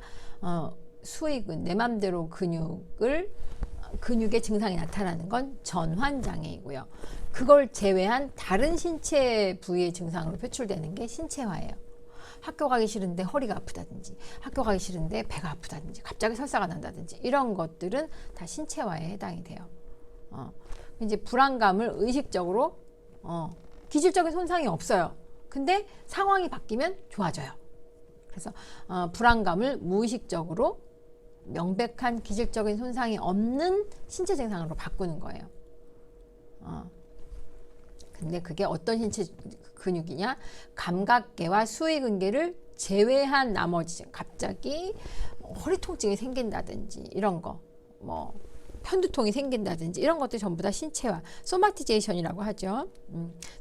수의근, 내 맘대로 근육의 증상이 나타나는 건 전환장애이고요. 그걸 제외한 다른 신체 부위의 증상으로 표출되는 게 신체화예요. 학교 가기 싫은데 허리가 아프다든지, 학교 가기 싫은데 배가 아프다든지, 갑자기 설사가 난다든지, 이런 것들은 다 신체화에 해당이 돼요. 이제 불안감을 의식적으로, 기질적인 손상이 없어요. 근데 상황이 바뀌면 좋아져요. 그래서 불안감을 무의식적으로 명백한 기질적인 손상이 없는 신체 증상으로 바꾸는 거예요. 근데 그게 어떤 신체 근육이냐? 감각계와 수의근개를 제외한 나머지, 갑자기 허리 통증이 생긴다든지, 이런 거, 편두통이 생긴다든지, 이런 것들 전부 다 신체화, 소마티제이션이라고 하죠.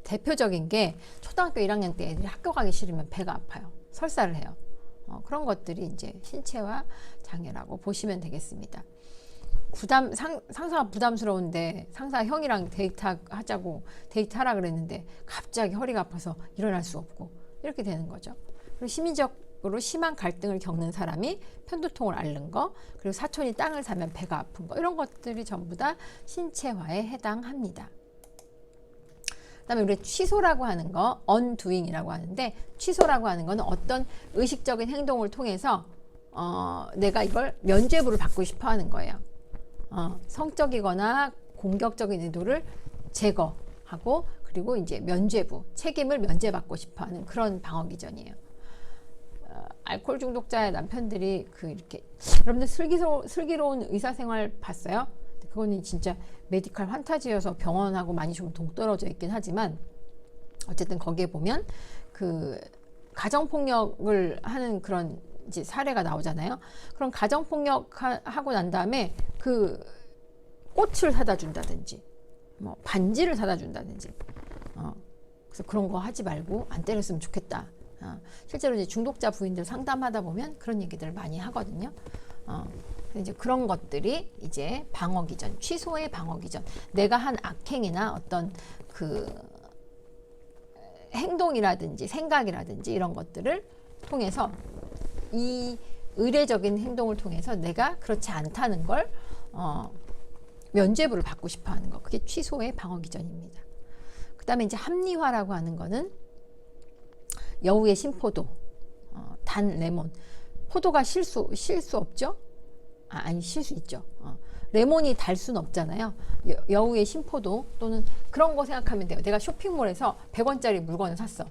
대표적인 게 초등학교 1학년 때 애들이 학교 가기 싫으면 배가 아파요. 설사를 해요. 그런 것들이 이제 신체화 장애라고 보시면 되겠습니다. 상사가 부담스러운데, 상사가 형이랑 데이트하라 그랬는데 갑자기 허리가 아파서 일어날 수 없고, 이렇게 되는 거죠. 그리고 심리적으로 심한 갈등을 겪는 사람이 편두통을 앓는 거, 그리고 사촌이 땅을 사면 배가 아픈 거, 이런 것들이 전부 다 신체화에 해당합니다. 그다음에 우리 취소라고 하는 거, undoing이라고 하는데, 취소라고 하는 거는 어떤 의식적인 행동을 통해서 내가 이걸 면죄부를 받고 싶어 하는 거예요. 성적이거나 공격적인 의도를 제거하고, 그리고 이제 면죄부, 책임을 면제받고 싶어 하는 그런 방어기전이에요. 알코올 중독자의 남편들이 이렇게, 여러분들 슬기로운 의사생활 봤어요? 그거는 진짜 메디컬 환타지여서 병원하고 많이 좀 동떨어져 있긴 하지만, 어쨌든 거기에 보면 가정폭력을 하는 그런 이제 사례가 나오잖아요. 그럼 가정폭력 하고 난 다음에 꽃을 사다 준다든지, 반지를 사다 준다든지, 그래서 그런 거 하지 말고 안 때렸으면 좋겠다. 실제로 이제 중독자 부인들 상담하다 보면 그런 얘기들을 많이 하거든요. 이제 그런 것들이 이제 방어기전, 취소의 방어기전. 내가 한 악행이나 어떤 행동이라든지 생각이라든지 이런 것들을 통해서, 이 의례적인 행동을 통해서 내가 그렇지 않다는 걸 면죄부를 받고 싶어 하는 거, 그게 취소의 방어기전입니다. 그 다음에 이제 합리화라고 하는 거는 여우의 신포도, 단 레몬. 포도가 실수 없죠? 아니, 실수 있죠. 레몬이 달 수는 없잖아요. 여우의 신포도, 또는 그런 거 생각하면 돼요. 내가 쇼핑몰에서 100원짜리 물건을 샀어.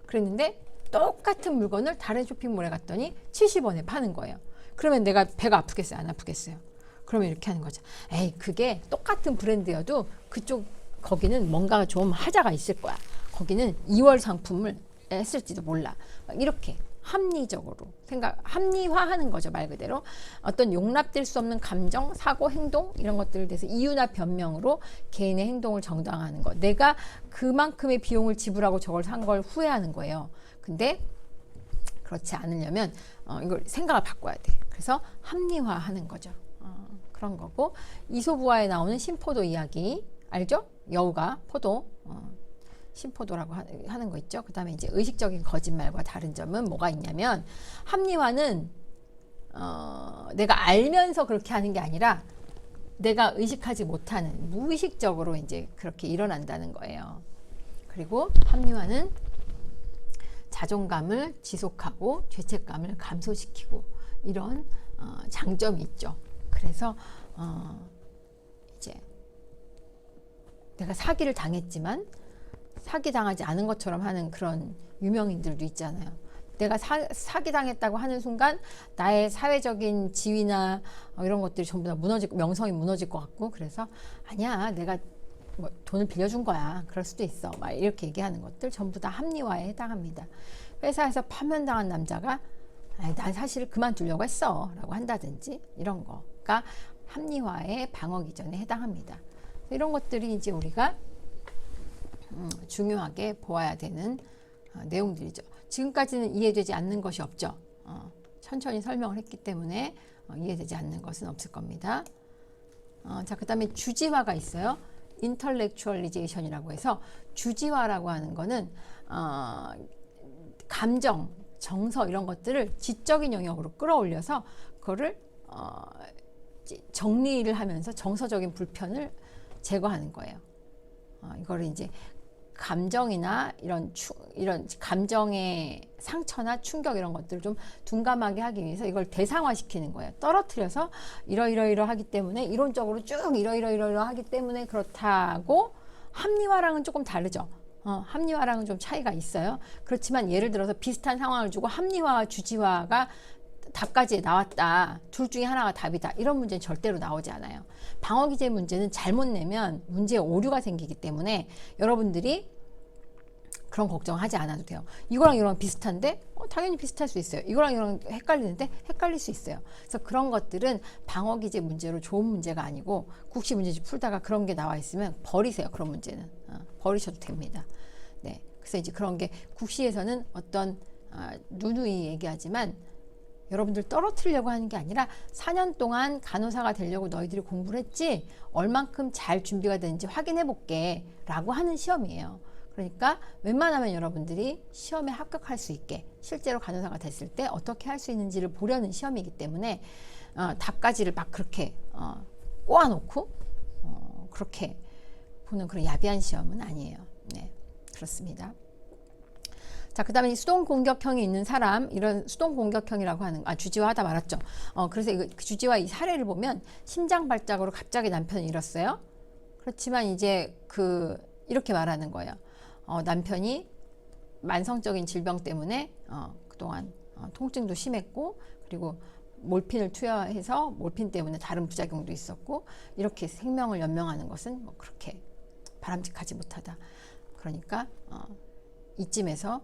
그랬는데 똑같은 물건을 다른 쇼핑몰에 갔더니 70원에 파는 거예요. 그러면 내가 배가 아프겠어요? 안 아프겠어요? 그러면 이렇게 하는 거죠. 에이, 그게 똑같은 브랜드여도 거기는 뭔가 좀 하자가 있을 거야. 거기는 2월 상품을 했을지도 몰라. 이렇게 합리적으로 합리화하는 거죠. 말 그대로 어떤 용납될 수 없는 감정, 사고, 행동, 이런 것들에 대해서 이유나 변명으로 개인의 행동을 정당화하는 거. 내가 그만큼의 비용을 지불하고 저걸 산 걸 후회하는 거예요. 근데 그렇지 않으려면 이걸 생각을 바꿔야 돼. 그래서 합리화하는 거죠. 그런 거고, 이솝우화에 나오는 신포도 이야기 알죠? 여우가 포도, 신포도라고 하는 거 있죠. 그 다음에 이제 의식적인 거짓말과 다른 점은 뭐가 있냐면, 합리화는 내가 알면서 그렇게 하는 게 아니라 내가 의식하지 못하는, 무의식적으로 이제 그렇게 일어난다는 거예요. 그리고 합리화는 자존감을 지속하고 죄책감을 감소시키고, 이런 장점이 있죠. 그래서 이제 내가 사기를 당했지만 사기당하지 않은 것처럼 하는 그런 유명인들도 있잖아요. 내가 사기당했다고 하는 순간 나의 사회적인 지위나 이런 것들이 전부 다 무너지고, 명성이 무너질 것 같고, 그래서 아니야, 내가 뭐 돈을 빌려준 거야. 그럴 수도 있어. 막 이렇게 얘기하는 것들 전부 다 합리화에 해당합니다. 회사에서 파면당한 남자가 난 사실 그만두려고 했어 라고 한다든지 이런 거가 합리화의 방어 기전에 해당합니다. 이런 것들이 이제 우리가 중요하게 보아야 되는 내용들이죠. 지금까지는 이해되지 않는 것이 없죠. 천천히 설명을 했기 때문에 이해되지 않는 것은 없을 겁니다. 자, 그 다음에 주지화가 있어요. 인터렉추얼리제이션이라고 해서 주지화라고 하는 거는 감정, 정서 이런 것들을 지적인 영역으로 끌어올려서 그거를 정리를 하면서 정서적인 불편을 제거하는 거예요. 이거를 이제 감정이나 이런 감정의 상처나 충격 이런 것들을 좀 둔감하게 하기 위해서 이걸 대상화시키는 거예요. 떨어뜨려서 이러이러이러하기 때문에 이론적으로 쭉 이러이러이러하기 때문에 그렇다고 합리화랑은 조금 다르죠. 합리화랑은 좀 차이가 있어요. 그렇지만 예를 들어서 비슷한 상황을 주고 합리화와 주지화가 답까지 나왔다. 둘 중에 하나가 답이다. 이런 문제는 절대로 나오지 않아요. 방어기제 문제는 잘못 내면 문제에 오류가 생기기 때문에 여러분들이 그런 걱정하지 않아도 돼요. 이거랑 이거랑 비슷한데 당연히 비슷할 수 있어요. 이거랑 이거랑 헷갈리는데 헷갈릴 수 있어요. 그래서 그런 것들은 방어기제 문제로 좋은 문제가 아니고 국시 문제집 풀다가 그런 게 나와 있으면 버리세요. 그런 문제는 버리셔도 됩니다. 네, 그래서 이제 그런 게 국시에서는 어떤 누누이 얘기하지만 여러분들 떨어뜨리려고 하는 게 아니라 4년 동안 간호사가 되려고 너희들이 공부를 했지 얼만큼 잘 준비가 되는지 확인해 볼게 라고 하는 시험이에요. 그러니까 웬만하면 여러분들이 시험에 합격할 수 있게 실제로 간호사가 됐을 때 어떻게 할 수 있는지를 보려는 시험이기 때문에 답까지를 막 그렇게 꼬아놓고 그렇게 보는 그런 야비한 시험은 아니에요. 네, 그렇습니다. 자, 그 다음에 수동 공격형이 있는 사람, 이런 수동 공격형이라고 하는, 주지화하다 말았죠. 그래서 그 주지화 이 사례를 보면 심장 발작으로 갑자기 남편을 잃었어요. 그렇지만 이제 이렇게 말하는 거예요. 남편이 만성적인 질병 때문에 그동안 통증도 심했고, 그리고 몰핀을 투여해서 몰핀 때문에 다른 부작용도 있었고, 이렇게 생명을 연명하는 것은 뭐 그렇게 바람직하지 못하다. 그러니까 이쯤에서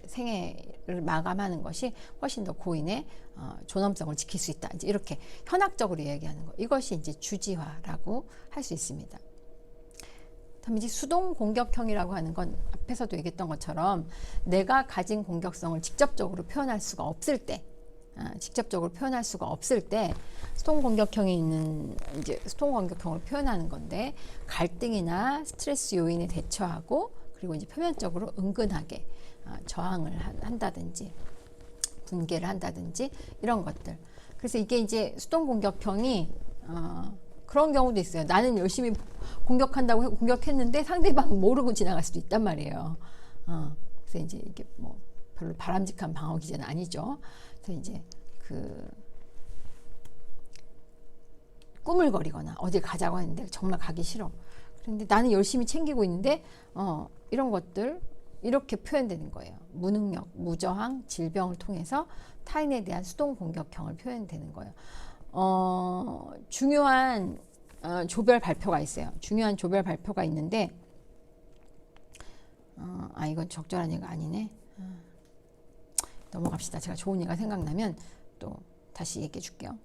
생애를 마감하는 것이 훨씬 더 고인의 존엄성을 지킬 수 있다. 이제 이렇게 현학적으로 얘기하는 거. 이것이 이제 주지화라고 할 수 있습니다. 다음에 이제 수동 공격형이라고 하는 건 앞에서도 얘기했던 것처럼 내가 가진 공격성을 직접적으로 표현할 수가 없을 때, 수동 공격형이 있는 이제 수동 공격형을 표현하는 건데 갈등이나 스트레스 요인에 대처하고 그리고 이제 표면적으로 은근하게 저항을 한다든지 분개를 한다든지 이런 것들. 그래서 이게 이제 수동 공격형이 그런 경우도 있어요. 나는 열심히 공격한다고 공격했는데 상대방은 모르고 지나갈 수도 있단 말이에요. 그래서 이제 이게 뭐 별로 바람직한 방어 기제는 아니죠. 그래서 이제 꾸물거리거나 어디 가자고 했는데 정말 가기 싫어. 그런데 나는 열심히 챙기고 있는데 이런 것들 이렇게 표현되는 거예요. 무능력, 무저항, 질병을 통해서 타인에 대한 수동 공격형을 표현되는 거예요. 중요한 조별 발표가 있어요. 중요한 조별 발표가 있는데 이건 적절한 얘가 아니네. 넘어갑시다. 제가 좋은 얘가 생각나면 또 다시 얘기해 줄게요.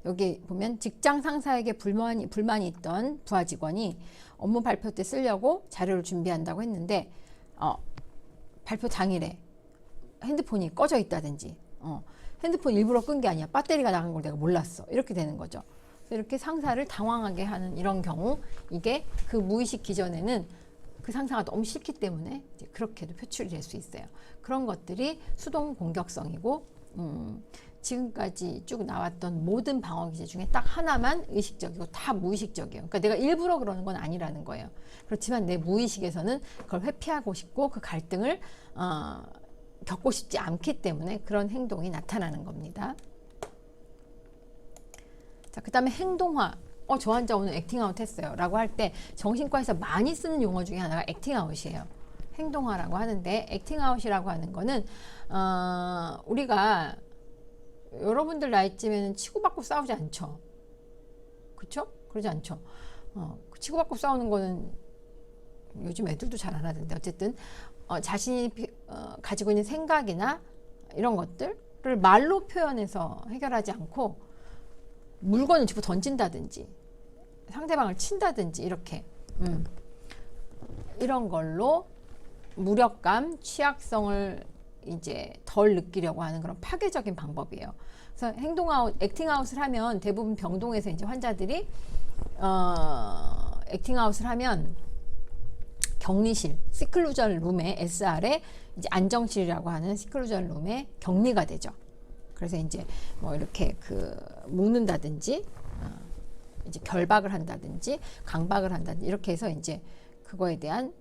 여기 보면 직장 상사에게 불만이 있던 부하 직원이 업무 발표 때 쓰려고 자료를 준비한다고 했는데 발표 당일에 핸드폰이 꺼져 있다든지 핸드폰 일부러 끈 게 아니야. 배터리가 나간 걸 내가 몰랐어. 이렇게 되는 거죠. 그래서 이렇게 상사를 당황하게 하는 이런 경우 이게 그 무의식 기전에는 그 상사가 너무 싫기 때문에 이제 그렇게도 표출이 될 수 있어요. 그런 것들이 수동 공격성이고 지금까지 쭉 나왔던 모든 방어 기제 중에 딱 하나만 의식적이고 다 무의식적이에요. 그러니까 내가 일부러 그러는 건 아니라는 거예요. 그렇지만 내 무의식에서는 그걸 회피하고 싶고 그 갈등을 겪고 싶지 않기 때문에 그런 행동이 나타나는 겁니다. 자, 그 다음에 행동화. 저 환자 오늘 액팅아웃 했어요 라고 할 때 정신과에서 많이 쓰는 용어 중에 하나가 액팅아웃이에요. 행동화라고 하는데 액팅아웃이라고 하는 거는 우리가 여러분들 나이쯤에는 치고받고 싸우지 않죠. 그쵸? 그러지 않죠. 치고받고 싸우는 거는 요즘 애들도 잘 안 하던데, 어쨌든 자신이 가지고 있는 생각이나 이런 것들을 말로 표현해서 해결하지 않고 물건을 집어 던진다든지 상대방을 친다든지 이렇게 이런 걸로 무력감, 취약성을 이제 덜 느끼려고 하는 그런 파괴적인 방법이에요. 그래서 액팅아웃을 하면 대부분 병동에서 이제 환자들이 액팅아웃을 하면 격리실, 시클루전 룸에 SR에 이제 안정실이라고 하는 시클루전 룸에 격리가 되죠. 그래서 이제 뭐 이렇게 묶는다든지 이제 결박을 한다든지 강박을 한다든지 이렇게 해서 이제 그거에 대한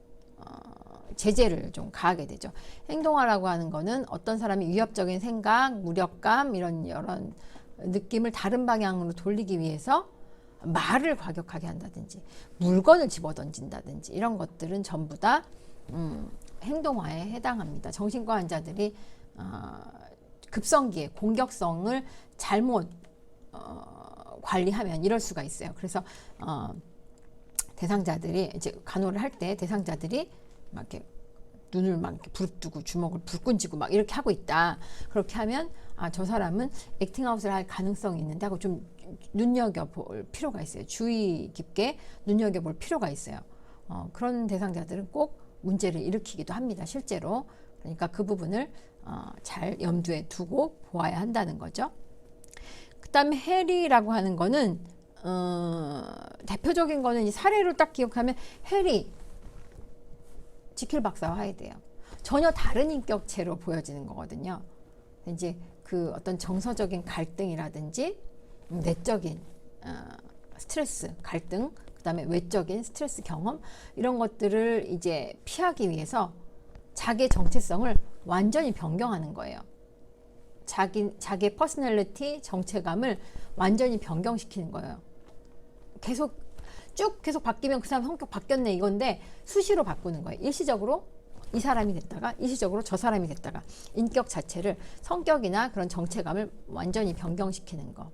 제재를 좀 가하게 되죠. 행동화라고 하는 거는 어떤 사람이 위협적인 생각, 무력감 이런 느낌을 다른 방향으로 돌리기 위해서 말을 과격하게 한다든지 물건을 집어 던진다든지 이런 것들은 전부 다 행동화에 해당합니다. 정신과 환자들이 급성기에 공격성을 잘못 관리하면 이럴 수가 있어요. 그래서 대상자들이 이제 간호를 할 때 대상자들이 막 이렇게 눈을 막 이렇게 부릅뜨고 주먹을 불끈 쥐고 막 이렇게 하고 있다. 그렇게 하면 저 사람은 액팅아웃을 할 가능성이 있는데 하고 좀 눈여겨볼 필요가 있어요. 주의 깊게 눈여겨볼 필요가 있어요. 그런 대상자들은 꼭 문제를 일으키기도 합니다. 실제로. 그러니까 그 부분을 잘 염두에 두고 보아야 한다는 거죠. 그 다음에 해리라고 하는 거는 대표적인 거는 이 사례로 딱 기억하면 해리 지킬 박사와 하이드예요. 전혀 다른 인격체로 보여지는 거거든요. 이제 그 어떤 정서적인 갈등이라든지 내적인 스트레스, 갈등, 그 다음에 외적인 스트레스 경험 이런 것들을 이제 피하기 위해서 자기의 정체성을 완전히 변경하는 거예요. 자기의 퍼스널리티, 정체감을 완전히 변경시키는 거예요. 계속 바뀌면 그 사람 성격 바뀌었네 이건데 수시로 바꾸는 거예요. 일시적으로 이 사람이 됐다가 일시적으로 저 사람이 됐다가 인격 자체를 성격이나 그런 정체감을 완전히 변경시키는 거.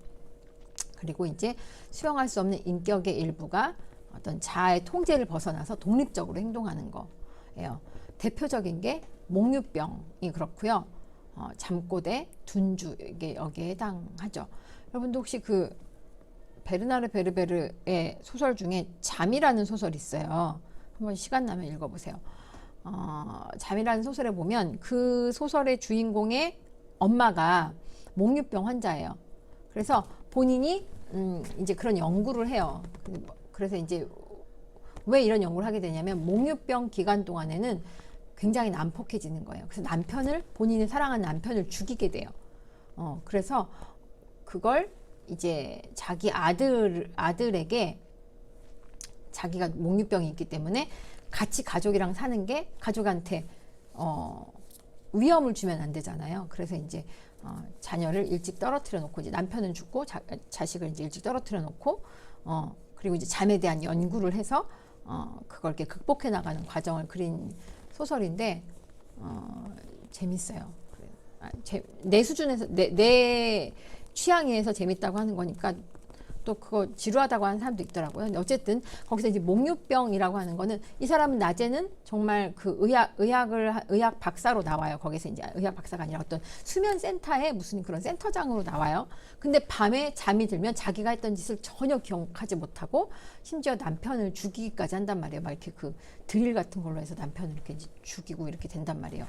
그리고 이제 수용할 수 없는 인격의 일부가 어떤 자아의 통제를 벗어나서 독립적으로 행동하는 거예요. 대표적인 게 몽유병이 그렇고요. 잠꼬대, 둔주 이게 여기에 해당하죠. 여러분도 혹시 베르나르 베르베르의 소설 중에 잠이라는 소설이 있어요. 한번 시간 나면 읽어보세요. 잠이라는 소설에 보면 그 소설의 주인공의 엄마가 몽유병 환자예요. 그래서 본인이 이제 그런 연구를 해요. 그래서 이제 왜 이런 연구를 하게 되냐면 몽유병 기간 동안에는 굉장히 난폭해지는 거예요. 그래서 본인이 사랑하는 남편을 죽이게 돼요. 그래서 그걸 이제 자기 아들에게 자기가 몽유병이 있기 때문에 같이 가족이랑 사는 게 가족한테 위험을 주면 안 되잖아요. 그래서 이제 자녀를 일찍 떨어뜨려 놓고 이제 남편은 죽고 자식을 이제 일찍 떨어뜨려 놓고 그리고 이제 잠에 대한 연구를 해서 그걸 이렇게 극복해 나가는 과정을 그린 소설인데 재밌어요. 내 수준에서 내 취향에서 재밌다고 하는 거니까 또 그거 지루하다고 하는 사람도 있더라고요. 근데 어쨌든 거기서 이제 몽유병이라고 하는 거는 이 사람은 낮에는 정말 그 의학 박사로 나와요. 거기서 이제 의학 박사가 아니라 어떤 수면 센터에 무슨 그런 센터장으로 나와요. 근데 밤에 잠이 들면 자기가 했던 짓을 전혀 기억하지 못하고 심지어 남편을 죽이기까지 한단 말이에요. 막 이렇게 그 드릴 같은 걸로 해서 남편을 이렇게 이제 죽이고 이렇게 된단 말이에요.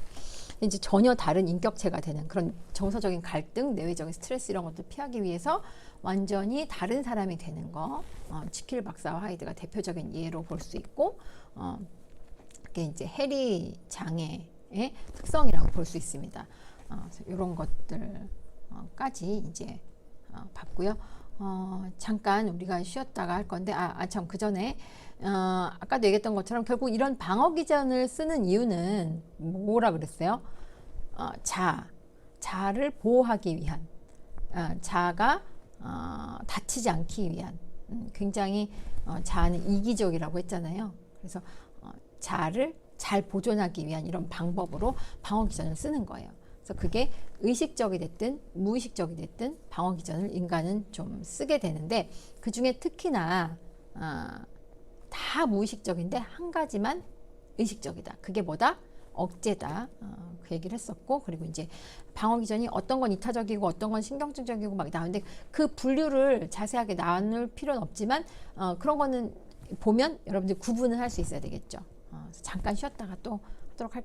이제 전혀 다른 인격체가 되는 그런 정서적인 갈등, 내외적인 스트레스 이런 것들 피하기 위해서 완전히 다른 사람이 되는 거, 지킬 박사와 하이드가 대표적인 예로 볼 수 있고, 그게 이제 해리 장애의 특성이라고 볼 수 있습니다. 이런 것들까지 이제 봤고요. 잠깐 우리가 쉬었다가 할 건데, 참 그 전에 아까도 얘기했던 것처럼 결국 이런 방어 기전을 쓰는 이유는 뭐라 그랬어요? 자아를 보호하기 위한, 자아가 다치지 않기 위한, 굉장히 자아는 이기적이라고 했잖아요. 그래서 자아를 잘 보존하기 위한 이런 방법으로 방어 기전을 쓰는 거예요. 그래서 그게 의식적이 됐든 무의식적이 됐든 방어 기전을 인간은 좀 쓰게 되는데 그 중에 특히나 다 무의식적인데 한 가지만 의식적이다. 그게 뭐다? 억제다. 그 얘기를 했었고, 그리고 이제 방어 기전이 어떤 건 이타적이고 어떤 건 신경증적이고 막 나오는데 그 분류를 자세하게 나눌 필요는 없지만 그런 거는 보면 여러분들 구분을 할 수 있어야 되겠죠. 잠깐 쉬었다가 또 하도록 할게요.